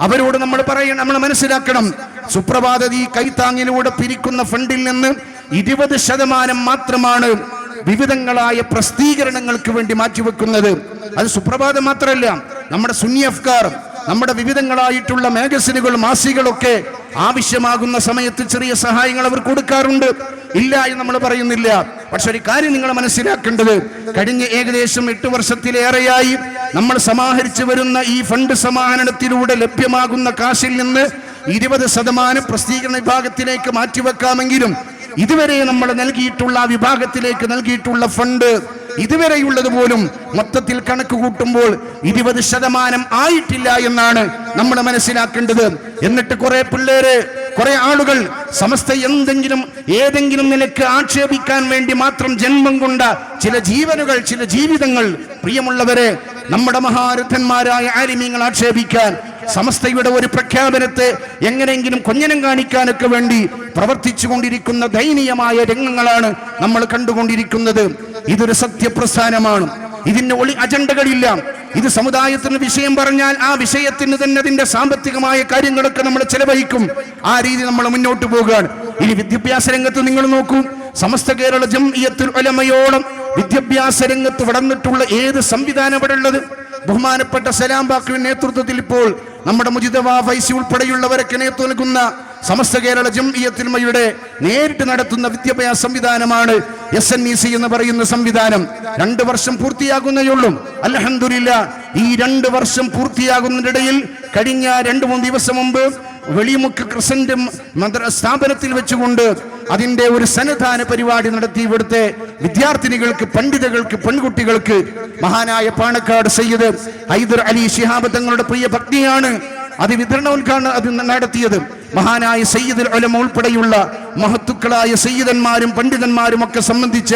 അവരോട് നമ്മൾ മനസ്സിലാക്കണം, സുപ്രഭാത ഈ കൈത്താങ്ങിലൂടെ പിരിക്കുന്ന ഫണ്ടിൽ നിന്ന് 20% മാത്രമാണ് വിവിധങ്ങളായ പ്രസിദ്ധീകരണങ്ങൾക്ക് വേണ്ടി മാറ്റിവെക്കുന്നത്. അത് സുപ്രഭാതം മാത്രമല്ല, നമ്മുടെ സുന്നി അഫ്കാർ, നമ്മുടെ വിവിധങ്ങളായിട്ടുള്ള മാഗസിനുകൾ, മാസികളൊക്കെ ആവശ്യമാകുന്ന സമയത്ത് ചെറിയ സഹായങ്ങൾ അവർ കൊടുക്കാറുണ്ട്. ഇല്ല എന്ന് നമ്മൾ പറയുന്നില്ല. പക്ഷെ ഒരു കാര്യം നിങ്ങൾ മനസ്സിലാക്കേണ്ടത്, കഴിഞ്ഞ ഏകദേശം 8 വർഷത്തിലേറെയായി നമ്മൾ സമാഹരിച്ചു വരുന്ന ഈ ഫണ്ട് സമാഹരണത്തിലൂടെ ലഭ്യമാകുന്ന കാശിൽ നിന്ന് 20% പ്രസിദ്ധീകരണ വിഭാഗത്തിലേക്ക് മാറ്റിവെക്കാമെങ്കിലും ഇതുവരെ നമ്മൾ നൽകിയിട്ടുള്ള ആ വിഭാഗത്തിലേക്ക് നൽകിയിട്ടുള്ള ഫണ്ട് ഇതുവരെയുള്ളത് പോലും മൊത്തത്തിൽ കണക്ക് കൂട്ടുമ്പോൾ 20% ആയിട്ടില്ല എന്നാണ് നമ്മൾ മനസ്സിലാക്കേണ്ടത്. എന്നിട്ട് കുറെ പിള്ളേര്, കുറെ ആളുകൾ സമസ്ത ഏതെങ്കിലും നിലക്ക് ആക്ഷേപിക്കാൻ വേണ്ടി മാത്രം ജന്മം കൊണ്ട ചില ജീവനുകൾ, ചില ജീവിതങ്ങൾ, പ്രിയമുള്ളവരെ, നമ്മുടെ മഹാരഥന്മാരായ ആലിമീങ്ങൾ ആക്ഷേപിക്കാൻ, സമസ്തയുടെ ഒരു പ്രഖ്യാപനത്തെ എങ്ങനെയെങ്കിലും കൊഞ്ഞനം കാണിക്കാനൊക്കെ വേണ്ടി പ്രവർത്തിച്ചു കൊണ്ടിരിക്കുന്ന ദയനീയമായ രംഗങ്ങളാണ് നമ്മൾ കണ്ടുകൊണ്ടിരിക്കുന്നത്. ഇതൊരു സത്യപ്രസ്ഥാനമാണ്. ഇതിന് ഒളി അജണ്ടകളില്ല. ഇത് സമുദായത്തിന് വിഷയം പറഞ്ഞാൽ ആ വിഷയത്തിന് തന്നെ അതിന്റെ സാമ്പത്തികമായ കാര്യങ്ങളൊക്കെ നമ്മൾ ചെലവഴിക്കും. ആ രീതി നമ്മൾ മുന്നോട്ട് പോകുകയാണ്. ഇനി വിദ്യാഭ്യാസ രംഗത്ത് നിങ്ങൾ നോക്കൂ, സമസ്ത കേരള ജംഇയ്യത്തുൽ ഉലമയോളം വിദ്യാഭ്യാസ രംഗത്ത് വളർന്നിട്ടുള്ള ഏത് സംവിധാനം ഇവിടെ ഉള്ളത്? ബഹുമാനപ്പെട്ട സലാം ബാക്കുവിന്റെ നേതൃത്വത്തിൽ ഇപ്പോൾ നമ്മുടെ മുജിദവ ഫൈസി ഉൾപ്പെടെയുള്ളവരൊക്കെ നേതൃത്വം നൽകുന്ന സമസ്ത കേരള ജംഇയ്യത്തുൽ ഉലമയുടെ നേരിട്ട് നടത്തുന്ന വിദ്യാഭ്യാസ സംവിധാനമാണ് SNEC എന്ന് പറയുന്ന സംവിധാനം. 2 വർഷം പൂർത്തിയാകുന്നേയുള്ളൂ. അൽഹംദുലില്ലാഹ്, ഈ 2 വർഷം പൂർത്തിയാകുന്നതിനിടയിൽ കഴിഞ്ഞ 2-3 ദിവസം മുമ്പ് വെളിമുക്ക് ക്രിസന്റ് സ്ഥാപനത്തിൽ വെച്ചുകൊണ്ട് അതിന്റെ ഒരു സന്നദ്ധാന പരിപാടി നടത്തി. ഇവിടുത്തെ വിദ്യാർത്ഥിനികൾക്ക്, പണ്ഡിതകൾക്ക്, പെൺകുട്ടികൾക്ക് മഹാനായ പാണക്കാട് സയ്യിദ് ഹൈദർ അലി ശിഹാബ് തങ്ങളുടെ പ്രിയ ഭക്തിയാണ് അത് വിതരണോദ്ഘാടനം നടത്തിയത്. മഹാനായ സയ്യിദുൽ ഉലമ ഉൾപ്പെടെയുള്ള മഹത്തുക്കളായ സയ്യിദന്മാരും പണ്ഡിതന്മാരും ഒക്കെ സംബന്ധിച്ച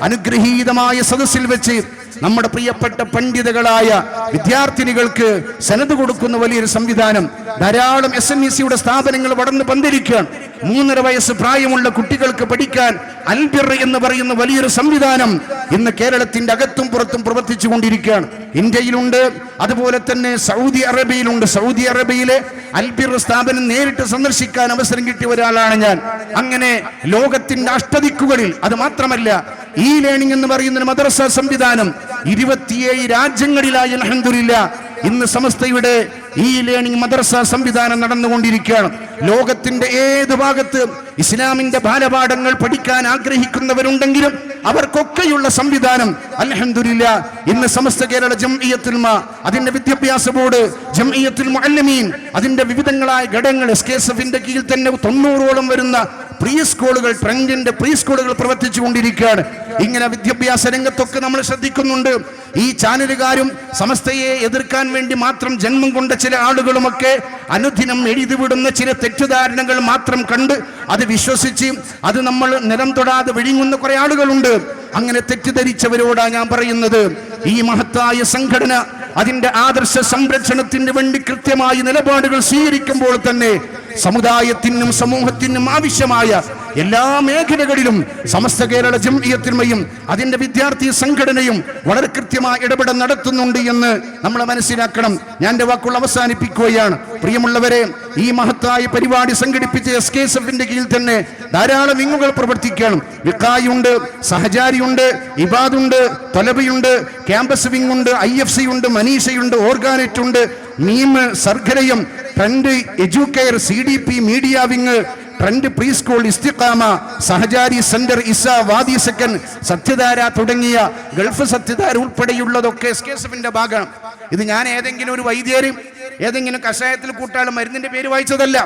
അനുഗ്രഹീതമായ സദസ്സിൽ വെച്ച് നമ്മുടെ പ്രിയപ്പെട്ട പണ്ഡിതകളായ വിദ്യാർത്ഥിനികൾക്ക് സനത് കൊടുക്കുന്ന വലിയൊരു സംവിധാനം. ധാരാളം SNECയുടെ സ്ഥാപനങ്ങൾ വളർന്ന് പന്തിരിക്കുകയാണ്. 3.5 വയസ്സ് പ്രായമുള്ള കുട്ടികൾക്ക് പഠിക്കാൻ അൽബിർ എന്ന് പറയുന്ന വലിയൊരു സംവിധാനം ഇന്ന് കേരളത്തിന്റെ അകത്തും പുറത്തും പ്രവർത്തിച്ചു കൊണ്ടിരിക്കുകയാണ്. ഇന്ത്യയിലുണ്ട്, അതുപോലെ തന്നെ സൗദി അറേബ്യയിലുണ്ട്. സൗദി അറേബ്യയിലെ അൽബിർ സ്ഥാപനം നേരിട്ട് സന്ദർശിക്കാൻ അവസരം കിട്ടിയ ഒരാളാണ് ഞാൻ. അങ്ങനെ ലോകത്തിന്റെ അഷ്ടദിക്കുകളിൽ, അത് മാത്രമല്ല ഈ ലേണിംഗ് എന്ന് പറയുന്ന മദ്രസ സംവിധാനം 27 രാജ്യങ്ങളിലായി അൽഹംദുലില്ലാഹ് ഇന്ന് സമസ്തയുടെ ഈ ലേണിംഗ് മദ്രസ സംവിധാനം നടന്നുകൊണ്ടിരിക്കുകയാണ്. ലോകത്തിന്റെ ഏത് ഭാഗത്ത് ഇസ്ലാമിന്റെ ബാലപാഠങ്ങൾ പഠിക്കാൻ ആഗ്രഹിക്കുന്നവരുണ്ടെങ്കിലും അവർക്കൊക്കെയുള്ള സംവിധാനം അൽഹംദുലില്ലാഹ് ഇന്ന് സമസ്ത കേരള ജംഇയ്യത്തുൽ ഉലമ, അതിന്റെ വിദ്യാഭ്യാസ ബോർഡ്, ജംഇയ്യത്തുൽ മുഅല്ലിമീൻ, അതിന്റെ വിവിധങ്ങളായ ഘടകങ്ങൾ, SKSFന്റെ കീഴിൽ തന്നെ 90ഓളം വരുന്ന പ്രീ സ്കൂളുകൾ, ട്രെൻഡിന്റെ പ്രീ സ്കൂളുകൾ പ്രവർത്തിച്ചു കൊണ്ടിരിക്കുകയാണ്. ഇങ്ങനെ വിദ്യാഭ്യാസ രംഗത്തൊക്കെ നമ്മൾ ശ്രദ്ധിക്കുന്നുണ്ട്. ഈ ചാനലുകാരും സമസ്തയെ എതിർക്കാൻ വേണ്ടി മാത്രം ജന്മം കൊണ്ട ചില ആളുകളുമൊക്കെ അനുദിനം എഴുതിവിടുന്ന ചില തെറ്റിദ്ധാരണകൾ മാത്രം കണ്ട് അത് വിശ്വസിച്ച് അത് നമ്മൾ നിലം തൊടാതെ വിഴുങ്ങുന്ന കുറെ ആളുകളുണ്ട്. അങ്ങനെ തെറ്റിദ്ധരിച്ചവരോടാണ് ഞാൻ പറയുന്നത്, ഈ മഹത്തായ സംഘടന അതിന്റെ ആദർശ സംരക്ഷണത്തിന് വേണ്ടി കൃത്യമായ നിലപാടുകൾ സ്വീകരിക്കുമ്പോൾ തന്നെ സമുദായത്തിനും സമൂഹത്തിനും ആവശ്യമായ എല്ലാ മേഖലകളിലും സമസ്ത കേരള ജംഇയ്യത്തുൽമയും അതിന്റെ വിദ്യാർത്ഥി സംഘടനയും വളരെ കൃത്യമായ ഇടപെടൽ നടത്തുന്നുണ്ട് എന്ന് നമ്മൾ മനസ്സിലാക്കണം. ഞാൻ എന്റെ വാക്കുകൾ അവസാനിപ്പിക്കുകയാണ്. പ്രിയമുള്ളവരെ, ഈ മഹത്തായ പരിപാടി സംഘടിപ്പിച്ച SKSFന്റെ കീഴിൽ തന്നെ ധാരാളം വിങ്ങുകൾ പ്രവർത്തിക്കണം. വിഖായുണ്ട്, സഹചാരിയുണ്ട്, ഇബാദുണ്ട്, തൊലബയുണ്ട്, ക്യാമ്പസ് വിങ്ങുണ്ട്, IFC ഉണ്ട്, മനീഷയുണ്ട്, ഓർഗാനെറ്റ് ഉണ്ട്, മീം, Sargalayam, trend, Educare, CDP, media wing, trend pre school, Istiqama, Sahachari centre, ഇസ, വാദി സെക്കൻഡ്, സത്യധാര തുടങ്ങിയ ഗൾഫ് സത്യധാര ഉൾപ്പെടെയുള്ളതൊക്കെ SKSFന്റെ ഭാഗമാണ്. ഇത് ഞാൻ ഏതെങ്കിലും ഒരു വൈദ്യര് ഏതെങ്കിലും കഷായത്തിൽ കൂട്ടാളും മരുന്നിന്റെ പേര് വായിച്ചതല്ല.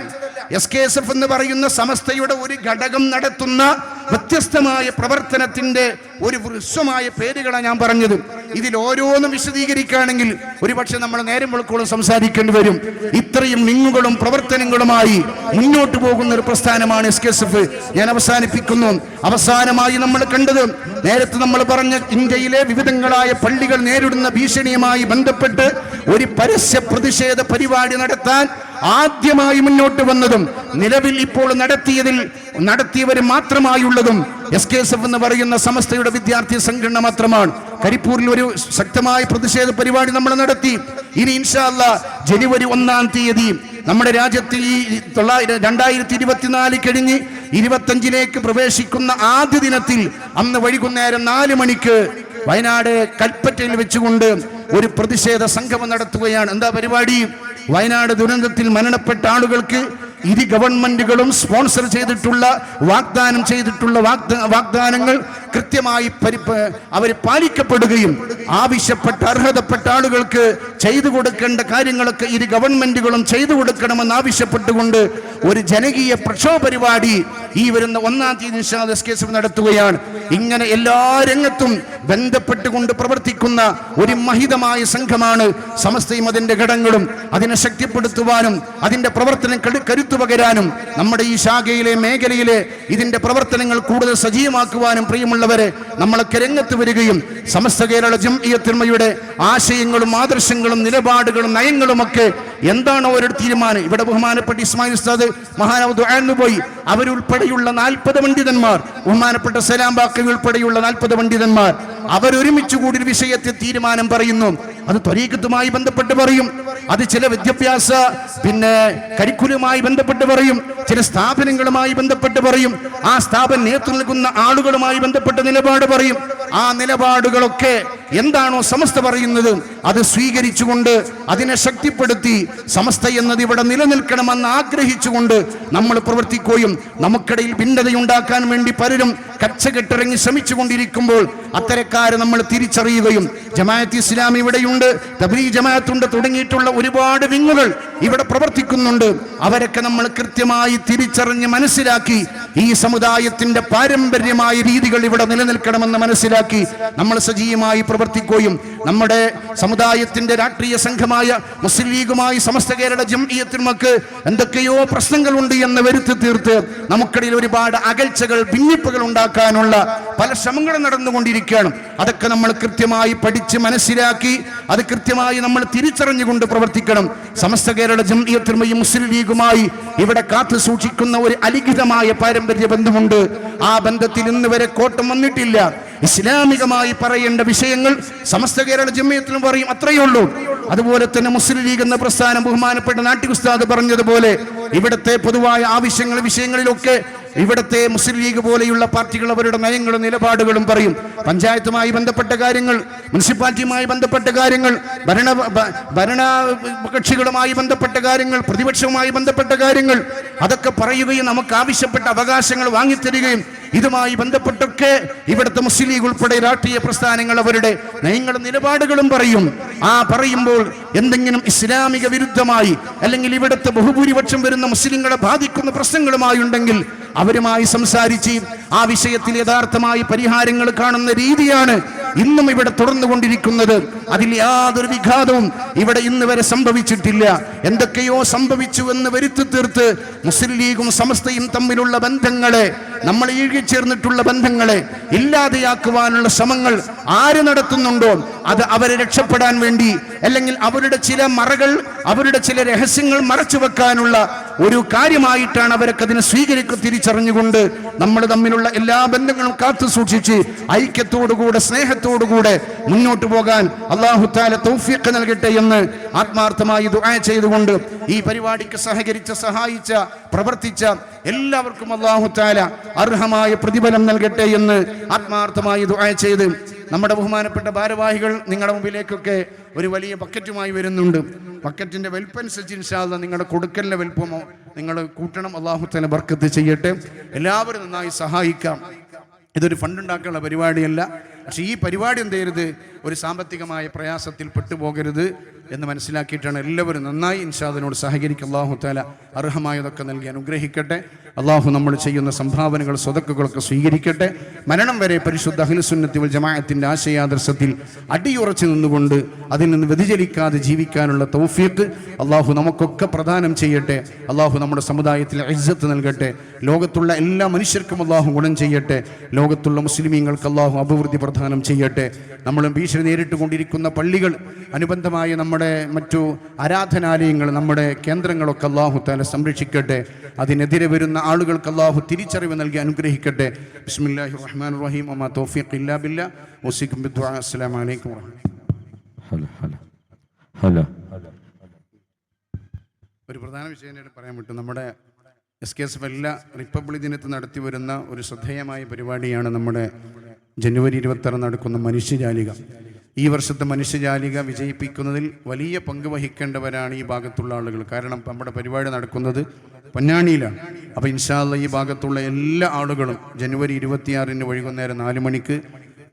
SKSF എന്ന് പറയുന്ന സമസ്തയുടെ ഒരു ഘടകം നടത്തുന്ന വ്യത്യസ്തമായ പ്രവർത്തനത്തിന്റെ ഒരു വൃക്ഷമായ പേരുകളാണ് ഞാൻ പറഞ്ഞത്. ഇതിൽ ഓരോന്നും വിശദീകരിക്കുകയാണെങ്കിൽ ഒരുപക്ഷെ നമ്മൾ നേരം വെളുക്കോളം സംസാരിക്കേണ്ടി വരും. ഇത്രയും വിങ്ങുകളും പ്രവർത്തനങ്ങളുമായി മുന്നോട്ട് പോകുന്ന ഒരു പ്രസ്ഥാനമാണ് SKSF. ഞാൻ അവസാനിപ്പിക്കുന്നു. അവസാനമായി നമ്മൾ കണ്ടത്, നേരത്തെ നമ്മൾ പറഞ്ഞ ഇന്ത്യയിലെ വിവിധങ്ങളായ പള്ളികൾ നേരിടുന്ന ഭീഷണിയുമായി ബന്ധപ്പെട്ട് ഒരു പരസ്യ പ്രതിഷേധ പരിപാടി നടത്താൻ ആദ്യമായി മുന്നോട്ട് വന്നതും നിലവിൽ ഇപ്പോൾ നടത്തിയവർ മാത്രമായുള്ളതും SKSF എന്ന് പറയുന്ന സമസ്തയുടെ വിദ്യാർത്ഥി സംഘടന മാത്രമാണ്. കരിപ്പൂരിൽ ഒരു ശക്തമായ പ്രതിഷേധ പരിപാടി നമ്മൾ നടത്തി. ഇനി ഇൻഷാ അല്ലാഹ് ജനുവരി 1-ാം തീയതി നമ്മുടെ രാജ്യത്ത് ഈ 2024 കഴിഞ്ഞ് 25ലേക്ക് പ്രവേശിക്കുന്ന ആദ്യ ദിനത്തിൽ അന്ന് വൈകുന്നേരം 4 മണിക്ക് വയനാട് കൽപ്പറ്റയിൽ വെച്ചുകൊണ്ട് ഒരു പ്രതിഷേധ സംഗമം നടത്തുകയാണ്. എന്താ പരിപാടി? വയനാട് ദുരന്തത്തിൽ മരണപ്പെട്ട ആളുകൾക്ക് ഇരു ഗവൺമെന്റുകളും സ്പോൺസർ ചെയ്തിട്ടുള്ള വാഗ്ദാനങ്ങൾ കൃത്യമായി അവർ പാലിക്കപ്പെടുകയും ആവശ്യപ്പെട്ട അർഹതപ്പെട്ട ആളുകൾക്ക് ചെയ്തു കൊടുക്കേണ്ട കാര്യങ്ങളൊക്കെ ഇരു ഗവൺമെന്റുകളും ചെയ്തു കൊടുക്കണമെന്ന് ആവശ്യപ്പെട്ടുകൊണ്ട് ഒരു ജനകീയ പ്രക്ഷോഭ പരിപാടി ഈ വരുന്ന 1-ാം തീയതി SKSF നടത്തുകയാണ്. ഇങ്ങനെ എല്ലാ രംഗത്തും ബന്ധപ്പെട്ടുകൊണ്ട് പ്രവർത്തിക്കുന്ന ഒരു മഹിതമായ സംഘമാണ് സമസ്തയും അതിന്റെ ഘടകങ്ങളും. അതിനെ ശക്തിപ്പെടുത്തുവാനും അതിന്റെ പ്രവർത്തനം കരുത്തു പകരാനും നമ്മുടെ ഈ ശാഖയിലെ മേഖലയിലെ ഇതിന്റെ പ്രവർത്തനങ്ങൾ കൂടുതൽ സജീവമാക്കുവാനും പ്രിയമുള്ളവരെ നമ്മളൊക്കെ രംഗത്ത് വരികയും സമസ്ത കേരള ജംഇയ്യത്തുൽമയുടെ ആശയങ്ങളും ആദർശങ്ങളും നിലപാടുകളും നയങ്ങളുമൊക്കെ എന്താണോ ഒരു തീരുമാനം. ഇവിടെ ബഹുമാനപ്പെട്ട ഇസ്മായിൽ ഉസ്താദ് മഹാനവ പോയി അവരുൾപ്പെടെയുള്ള 40 പണ്ഡിതന്മാർ, ബഹുമാനപ്പെട്ട സലാം ബാക്കി ഉൾപ്പെടെയുള്ള 40 പണ്ഡിതന്മാർ അവരൊരുമിച്ച് കൂടി ഒരു വിഷയത്തെ തീരുമാനം പറയുന്നു. അത് ത്വരീഖത്തുമായി ബന്ധപ്പെട്ട് പറയും, അത് ചില വിദ്യാഭ്യാസ കരിക്കുലവുമായി ബന്ധപ്പെട്ട് പറയും, ചില സ്ഥാപനങ്ങളുമായി ബന്ധപ്പെട്ട് പറയും, ആ സ്ഥാപനം നേതൃത്വം നൽകുന്ന ആളുകളുമായി ബന്ധപ്പെട്ട നിലപാട് പറയും. ആ നിലപാടുകളൊക്കെ എന്താണോ സമസ്ത പറയുന്നത് അത് സ്വീകരിച്ചുകൊണ്ട് അതിനെ ശക്തിപ്പെടുത്തി സമസ്ത എന്നത് ഇവിടെ നിലനിൽക്കണമെന്ന് ആഗ്രഹിച്ചുകൊണ്ട് നമ്മൾ പ്രവർത്തിക്കുകയും നമുക്കിടയിൽ ഭിന്നതയുണ്ടാക്കാൻ വേണ്ടി പലരും കച്ചകെട്ടിറങ്ങി ശ്രമിച്ചുകൊണ്ടിരിക്കുമ്പോൾ അത്തരക്കാരെ നമ്മൾ തിരിച്ചറിയുകയും ജമാഅത്ത് ഇസ്ലാമി ഇവിടെയുണ്ട്, തബ്ലീഗ് ജമാഅത്തുണ്ട്, തുടങ്ങിയിട്ടുള്ള ഒരുപാട് വിങ്ങുകൾ ഇവിടെ പ്രവർത്തിക്കുന്നുണ്ട്. അവരൊക്കെ നമ്മൾ കൃത്യമായി തിരിച്ചറിഞ്ഞ് മനസ്സിലാക്കി ഈ സമുദായത്തിന്റെ പാരമ്പര്യമായ രീതികൾ ഇവിടെ നിലനിൽക്കണമെന്ന് മനസ്സിലാക്കി നമ്മൾ സജീവമായി പ്രവർത്തിക്കുകയും നമ്മുടെ സമുദായത്തിന്റെ രാഷ്ട്രീയ സംഘമായ മുസ്ലിം ലീഗുമായി സമസ്ത കേരള ജംഇയ്യത്തുൽമക്ക് എന്തൊക്കെയോ പ്രശ്നങ്ങളുണ്ട് എന്ന് വരുത്തി തീർത്ത് നമുക്കിടയിൽ ഒരുപാട് അകൽച്ചകൾ, ഭിന്നിപ്പുകൾ ഉണ്ടാക്കാനുള്ള പല ശ്രമങ്ങളും നടന്നുകൊണ്ടിരിക്കുകയാണ്. അതൊക്കെ നമ്മൾ കൃത്യമായി പഠിച്ച് മനസ്സിലാക്കി അത് കൃത്യമായി നമ്മൾ തിരിച്ചറിഞ്ഞുകൊണ്ട് പ്രവർത്തിക്കണം. സമസ്ത കേരള ജംഇയ്യത്തുൽമയും മുസ്ലിം ലീഗുമായി ഇവിടെ കാത്തു സൂക്ഷിക്കുന്ന ഒരു അലിഖിതമായ പാരമ്പര്യ ബന്ധമുണ്ട്. ആ ബന്ധത്തിൽ ഇന്ന് വരെ കോട്ടം വന്നിട്ടില്ല. ഇസ്ലാമികമായി പറയേണ്ട വിഷയങ്ങൾ സമസ്ത കേരള ജംഇയ്യത്തുൽമ പറയും, അത്രയേ ഉള്ളൂ. അതുപോലെ തന്നെ മുസ്ലിം ലീഗ് എന്ന പ്രസ്ഥാനം ബഹുമാനപ്പെട്ട നാട്ടി ഉസ്താദ് പറഞ്ഞതുപോലെ ഇവിടുത്തെ പൊതുവായ ആവശ്യങ്ങൾ വിഷയങ്ങളിലൊക്കെ ഇവിടുത്തെ മുസ്ലിം ലീഗ് പോലെയുള്ള പാർട്ടികൾ അവരുടെ നയങ്ങളും നിലപാടുകളും പറയും. പഞ്ചായത്തുമായി ബന്ധപ്പെട്ട കാര്യങ്ങൾ, മുനിസിപ്പാലിറ്റിയുമായി ബന്ധപ്പെട്ട കാര്യങ്ങൾ, ഭരണ കക്ഷികളുമായി ബന്ധപ്പെട്ട കാര്യങ്ങൾ, പ്രതിപക്ഷവുമായി ബന്ധപ്പെട്ട കാര്യങ്ങൾ അതൊക്കെ പറയുകയും നമുക്ക് ആവശ്യപ്പെട്ട അവകാശങ്ങൾ വാങ്ങിത്തരികയും ഇതുമായി ബന്ധപ്പെട്ടൊക്കെ ഇവിടുത്തെ മുസ്ലിം ലീഗ് ഉൾപ്പെടെ രാഷ്ട്രീയ പ്രസ്ഥാനങ്ങൾ അവരുടെ നയങ്ങളും നിലപാടുകളും പറയും. ആ പറയുമ്പോൾ എന്തെങ്കിലും ഇസ്ലാമിക വിരുദ്ധമായി അല്ലെങ്കിൽ ഇവിടുത്തെ ബഹുഭൂരിപക്ഷം വരുന്ന മുസ്ലിങ്ങളെ ബാധിക്കുന്ന പ്രശ്നങ്ങളുമായി ഉണ്ടെങ്കിൽ അവരുമായി സംസാരിച്ച് ആ വിഷയത്തിൽ യഥാർത്ഥമായി പരിഹാരങ്ങൾ കാണുന്ന രീതിയാണ് ഇന്നും ഇവിടെ തുടർന്നുകൊണ്ടിരിക്കുന്നത്. അതിൽ യാതൊരു വിഘാതവും ഇവിടെ ഇന്ന് വരെ സംഭവിച്ചിട്ടില്ല. എന്തൊക്കെയോ സംഭവിച്ചു എന്ന് വരുത്തി തീർത്ത് മുസ്ലിം ലീഗും സമസ്തയും തമ്മിലുള്ള ബന്ധങ്ങളെ, നമ്മൾ ചേർന്നിട്ടുള്ള ബന്ധങ്ങളെ ഇല്ലാതെയാക്കുവാനുള്ള ശ്രമങ്ങൾ ആര് നടത്തുന്നുണ്ടോ അത് അവരെ രക്ഷപ്പെടാൻ വേണ്ടി അല്ലെങ്കിൽ അവരുടെ ചില മറകൾ, അവരുടെ ചില രഹസ്യങ്ങൾ മറച്ചു വെക്കാനുള്ള ഒരു കാര്യമായിട്ടാണ് അവരൊക്കെ അതിനെ തിരിച്ചറിഞ്ഞുകൊണ്ട് നമ്മൾ തമ്മിലുള്ള എല്ലാ ബന്ധങ്ങളും കാത്തു സൂക്ഷിച്ച് ഐക്യത്തോടുകൂടെ സ്നേഹത്തോടുകൂടെ മുന്നോട്ട് പോകാൻ അല്ലാഹു തആല തൗഫീഖ് നൽകട്ടെ എന്ന് ആത്മാർത്ഥമായി ദുആ ചെയ്തുകൊണ്ട് ഈ പരിപാടിക്ക് സഹായിച്ച പ്രവർത്തിച്ച എല്ലാവർക്കും അല്ലാഹു തആല അർഹമായ പ്രതിഫലം നൽകട്ടെ എന്ന് ആത്മാർത്ഥമായി ദുആ ചെയ്ത് നമ്മുടെ ബഹുമാനപ്പെട്ട ഭാരവാഹികൾ നിങ്ങളുടെ മുമ്പിലേക്കൊക്കെ ഒരു വലിയ ബക്കറ്റുമായി വരുന്നുണ്ട്. ബക്കറ്റിന്റെ വലിപ്പനുസരിച്ച് ഇൻഷാ അല്ലാഹ് നിങ്ങളുടെ കൊടുക്കലിന്റെ വലിപ്പമോ നിങ്ങൾ കൂട്ടണം. അല്ലാഹു തആല ബർക്കത്ത് ചെയ്യട്ടെ. എല്ലാവരും നന്നായി സഹായിക്കാം. ഇതൊരു ഫണ്ടുണ്ടാക്കാനുള്ള പരിപാടിയല്ല. പക്ഷെ ഈ പരിപാടി എന്ത് ചെയ്യരുത്, ഒരു സാമ്പത്തികമായ പ്രയാസത്തിൽ പെട്ടുപോകരുത് എന്ന് മനസ്സിലാക്കിയിട്ടാണ് എല്ലാവരും നന്നായി ഇൻഷാ അതിനോട് സഹകരിക്കുക. അല്ലാഹു തആല അർഹമായതൊക്കെ നൽകി അനുഗ്രഹിക്കട്ടെ. അല്ലാഹു നമ്മൾ ചെയ്യുന്ന സംഭാവനകൾ സ്വതക്കുകളൊക്കെ സ്വീകരിക്കട്ടെ. മരണം വരെ പരിശുദ്ധ അഹ്ലുസുന്നത്തി വൽ ജമാഅത്തിന്റെ ആശയാദർശത്തിൽ അടിയുറച്ചു നിന്നുകൊണ്ട് അതിൽ നിന്ന് വ്യതിചലിക്കാതെ ജീവിക്കാനുള്ള തൗഫീഖ് അല്ലാഹു നമുക്കൊക്കെ പ്രദാനം ചെയ്യട്ടെ. അല്ലാഹു നമ്മുടെ സമുദായത്തിൽ ഇസ്സത്ത് നൽകട്ടെ. ലോകത്തുള്ള എല്ലാ മനുഷ്യർക്കും അല്ലാഹു ഗുണം ചെയ്യട്ടെ. ലോകത്തുള്ള മുസ്ലിമീങ്ങൾക്ക് അല്ലാഹു അഭിവൃദ്ധി പ്രദാനം ചെയ്യട്ടെ. നമ്മളും ഭീഷണി നേരിട്ടുകൊണ്ടിരിക്കുന്ന പള്ളികൾ, അനുബന്ധമായ നമ്മുടെ മറ്റു ആരാധനാലയങ്ങൾ, നമ്മുടെ കേന്ദ്രങ്ങളൊക്കെ അല്ലാഹു തആല സംരക്ഷിക്കട്ടെ. അതിനെതിരെ വരുന്ന ആളുകൾക്ക് അല്ലാഹു തിരിച്ചറിവ് നൽകി അനുഗ്രഹിക്കട്ടെ. ബിസ്മില്ലാഹിർ റഹ്മാനിർ റഹീം. വമാ തൗഫീഖ് ഇല്ലാ ബില്ലാഹ്. വസിക്കും ബിദ്ദുആ. അസ്സലാമു അലൈക്കും ഒരു പ്രധാന വിഷയം പറയാൻ വിട്ടു. നമ്മുടെ SKSF എല്ലാ റിപ്പബ്ലിക് ദിനത്തിൽ നടത്തി വരുന്ന ഒരു ശ്രദ്ധേയമായ പരിപാടിയാണ് നമ്മുടെ ജനുവരി 26 നടക്കുന്ന മനുഷ്യജാലിക. ഈ വർഷത്തെ മനുഷ്യജാലിക വിജയിപ്പിക്കുന്നതിൽ വലിയ പങ്ക് വഹിക്കേണ്ടവരാണ് ഈ ഭാഗത്തുള്ള ആളുകൾ. കാരണം നമ്മുടെ പരിപാടി നടക്കുന്നത് പൊന്നാനിയിലാണ്. അപ്പോൾ ഇൻഷാ അല്ലാഹ് ഈ ഭാഗത്തുള്ള എല്ലാ ആളുകളും ജനുവരി 26 വൈകുന്നേരം 4 മണിക്ക്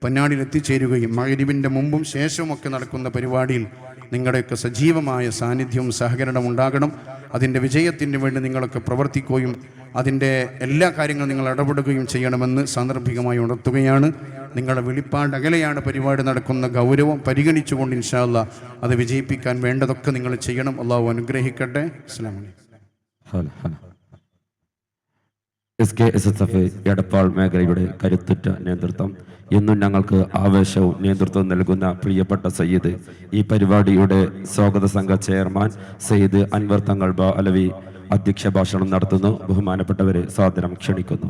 പൊന്നാനിയിൽ എത്തിച്ചേരുകയും മഗ്‌രിബിൻ്റെ മുമ്പും ശേഷവും ഒക്കെ നടക്കുന്ന പരിപാടിയിൽ നിങ്ങളുടെയൊക്കെ സജീവമായ സാന്നിധ്യവും സഹകരണവും ഉണ്ടാകണം. അതിൻ്റെ വിജയത്തിന് വേണ്ടി നിങ്ങളൊക്കെ പ്രവർത്തിക്കുകയും അതിൻ്റെ എല്ലാ കാര്യങ്ങളും നിങ്ങൾ ഇടപെടുകയും ചെയ്യണമെന്ന് സാന്ദർഭികമായി ഉണർത്തുകയാണ്. നിങ്ങളുടെ വെളിപ്പാട് അകലെയാണ് പരിപാടി നടക്കുന്ന ഗൗരവം പരിഗണിച്ചുകൊണ്ട് ഇൻഷാ അല്ലാഹ് അത് വിജയിപ്പിക്കാൻ വേണ്ടതൊക്കെ നിങ്ങൾ ചെയ്യണം. അല്ലാഹു അനുഗ്രഹിക്കട്ടെ. അസ്സലാമു അലൈക്കും. SKSF എടപ്പാൾ മേഖലയുടെ കരുത്തുറ്റ നേതൃത്വം, ഇന്നും ഞങ്ങൾക്ക് ആവേശവും നേതൃത്വം നൽകുന്ന പ്രിയപ്പെട്ട സയ്യിദ്, ഈ പരിപാടിയുടെ സ്വാഗത സംഘ ചെയർമാൻ സയ്യിദ് അൻവർ തങ്ങൾ അലവി അധ്യക്ഷ ഭാഷണം നടത്തുന്നു. ബഹുമാനപ്പെട്ടവരെ സാദരം ക്ഷണിക്കുന്നു.